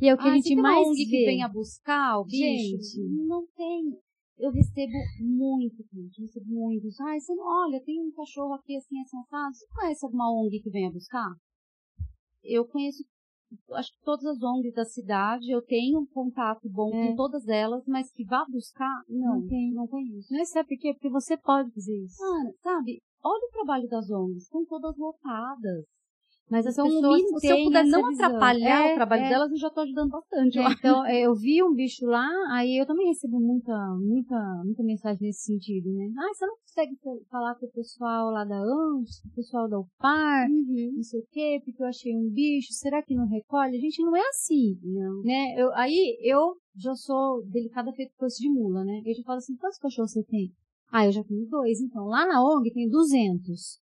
E é o que a gente mais tem uma ONG vê. Que venha buscar o bicho? Gente, não tem. Eu recebo muito. Você não, olha, tem um cachorro aqui assim, assado. Você conhece alguma ONG que venha buscar? Eu conheço, acho que todas as ONGs da cidade, eu tenho um contato bom com todas elas, mas que vá buscar, não conheço. Não sabe por quê? Porque você pode fazer isso. Sabe, olha o trabalho das ONGs, estão todas lotadas. Mas as Então, no pessoas mínimo, se eu têm puder essa não visão. atrapalhar o trabalho delas, eu já tô ajudando bastante. Então, eu vi um bicho lá, aí eu também recebo muita mensagem nesse sentido, né? Ah, você não consegue falar com o pessoal lá da ANS, com o pessoal da UPAR, não sei o quê, porque eu achei um bicho, será que não recolhe? Gente, não é assim, Não. né? Aí eu já sou delicada feito coisa de mula, né? Eu já falo assim, quantos cachorros você tem? Ah, eu já tenho 2, então. Lá na ONG tem 200.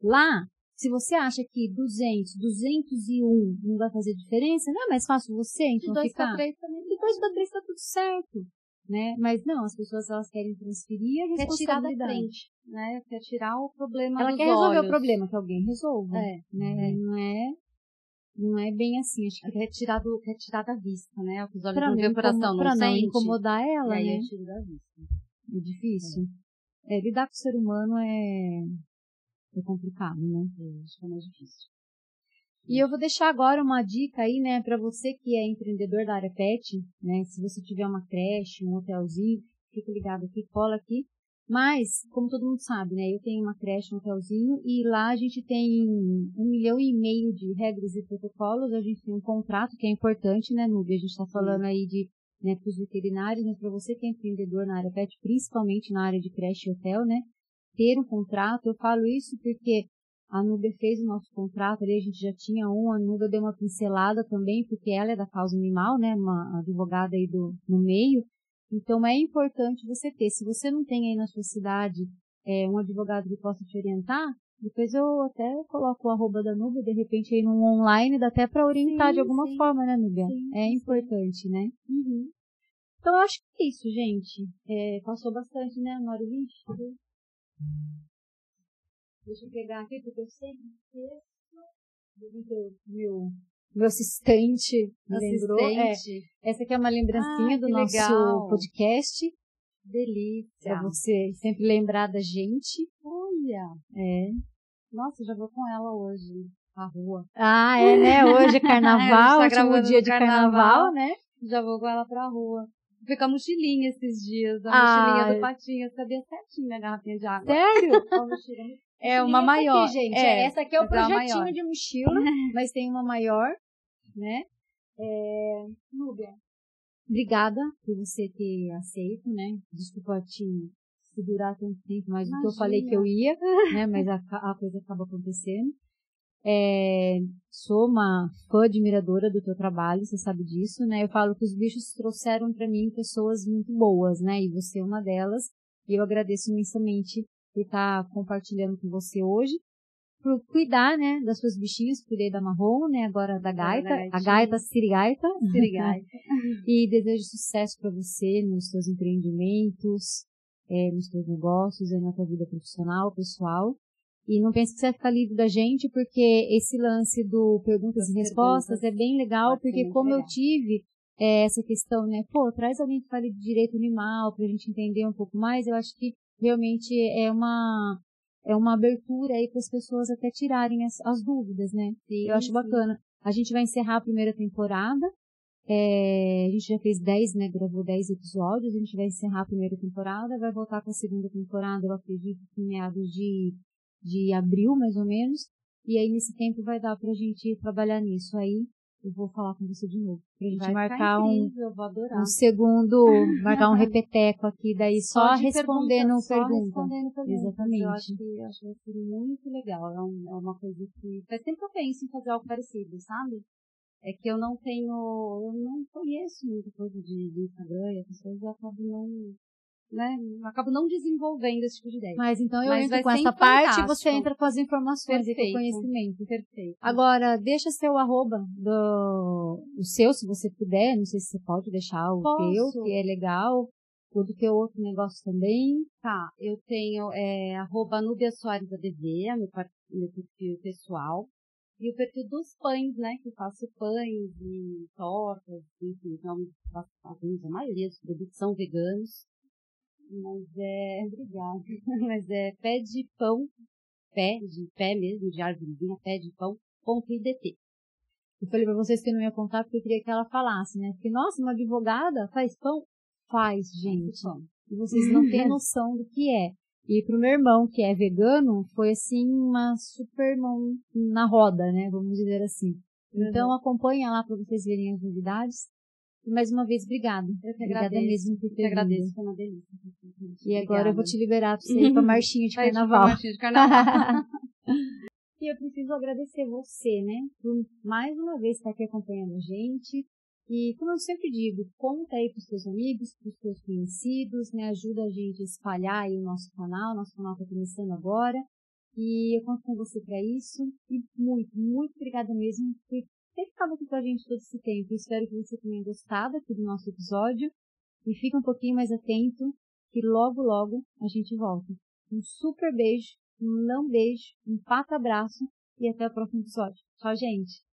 Lá, se você acha que 200, 201 não vai fazer diferença, não é mais fácil você, então, De 2 ficar? para 3 também. De 2 para 3 tá tudo certo, né? Mas não, as pessoas, elas querem transferir a Quer tirar da responsabilidade. frente, né? Quer tirar o problema Ela dos quer resolver olhos. o problema, que alguém resolva, É, né? Não é bem assim, acho que quer tirar da vista, né? O que os olhos pra não vê, o coração não não sente. incomodar E ela, aí né? eu tiro da vista. É difícil. Lidar com o ser humano é complicado, né? Acho que é mais difícil. E eu vou deixar agora uma dica aí, né, para você que é empreendedor da área pet, né, se você tiver uma creche, um hotelzinho, fica ligado aqui, cola aqui. Mas, como todo mundo sabe, né, eu tenho uma creche, um hotelzinho, e lá a gente tem 1,5 milhão de regras e protocolos, a gente tem um contrato que é importante, né, Núbia? A gente está falando aí de, né, para os veterinários, mas para você que é empreendedor na área pet, principalmente na área de creche e hotel, né, ter um contrato. Eu falo isso porque a Núbia fez o nosso contrato ali, a gente já tinha a Núbia deu uma pincelada também, porque ela é da causa animal, né, uma advogada aí no meio. Então é importante você ter. Se você não tem aí na sua cidade um advogado que possa te orientar, depois eu até coloco o arroba da Núbia, de repente aí no online, dá até para orientar de alguma forma, né, Núbia? É importante, né? Então eu acho que é isso, gente. Passou bastante, né, 1h20? Deixa eu pegar aqui, porque eu sempre esqueço. Meu assistente me lembrou. Essa aqui é uma lembrancinha do nosso podcast. Delícia. Pra você sempre lembrar da gente. Olha. Nossa, já vou com ela hoje à rua. Ah, né? Hoje é carnaval, último dia de carnaval, né? Já vou com ela pra rua. Fui com a mochilinha esses dias, a mochilinha do Patinhas. Cabia certinho a garrafinha de água. Sério? É uma maior. Aqui, gente. Essa aqui é o projetinho maior. de mochila, mas tem uma maior, né? Núbia, obrigada por você ter aceito, né? Desculpa te segurar tanto tempo, mas do que eu falei que eu ia, né? Mas a coisa acaba acontecendo. Sou uma fã admiradora do teu trabalho, você sabe disso, né? Eu falo que os bichos trouxeram para mim pessoas muito boas, né? E você é uma delas. E eu agradeço imensamente por estar compartilhando com você hoje, por cuidar, né, das suas bichinhas, cuidei da Marrom, né, agora da Gaita, a Gaita Sirigaita. E desejo sucesso para você nos seus empreendimentos, nos seus negócios, na tua vida profissional, pessoal. E não pense que você vai ficar livre da gente, porque esse lance do perguntas e respostas é bem legal, porque como eu tive essa questão, né, traz alguém que fale de direito animal pra gente entender um pouco mais, eu acho que realmente é uma abertura aí para as pessoas até tirarem as dúvidas, né? Sim, eu acho bacana. A gente vai encerrar a primeira temporada, a gente já fez 10, né, gravou 10 episódios, a gente vai encerrar a primeira temporada, vai voltar com a segunda temporada, eu acredito que em meados de abril, mais ou menos, e aí nesse tempo vai dar pra gente trabalhar nisso. Aí eu vou falar com você de novo, pra gente marcar um segundo, marcar um repeteco aqui, daí só respondendo perguntas. Exatamente. Eu acho que vai ser muito legal, é uma coisa que faz tempo que eu penso em fazer algo parecido, sabe? É que eu não conheço muita coisa de Instagram, e as pessoas acabo não desenvolvendo esse tipo de ideia. Mas então eu entro com essa parte e você entra com as informações e com o conhecimento. Perfeito. Agora, deixa seu arroba o seu, se você puder, não sei se você pode deixar o teu, que é legal, ou do teu outro negócio também. Tá, eu tenho arroba Núbia Soares ADV, meu perfil pessoal. E o perfil dos pães, né, que eu faço pães e tortas, enfim, então a maioria dos produtos são veganos. Obrigada. Mas pé de pão, pé mesmo, de árvorezinha, pé de pão.idt. Eu falei pra vocês que eu não ia contar porque eu queria que ela falasse, né? Porque, nossa, uma advogada faz pão? Faz, gente. E vocês não têm noção do que é. E pro meu irmão, que é vegano, foi assim uma super mão na roda, né? Vamos dizer assim. Então acompanha lá para vocês verem as novidades. E mais uma vez, obrigada. Eu que Obrigada agradeço. mesmo por ter Eu agradeço, vindo. foi uma delícia. E agora Obrigada. eu vou te liberar para você ir pra marchinha de carnaval. Marchinha de carnaval. E eu preciso agradecer você, né? Por mais uma vez estar aqui acompanhando a gente. E como eu sempre digo, conta aí pros seus amigos, pros seus conhecidos, né? Ajuda a gente a espalhar aí o nosso canal tá começando agora. E eu conto com você para isso. E muito obrigada mesmo por ter ficado aqui com a gente todo esse tempo. Espero que você tenha gostado aqui do nosso episódio. E fica um pouquinho mais atento, que logo a gente volta. Um super beijo, um não beijo, um pato abraço e até o próximo episódio. Tchau, gente!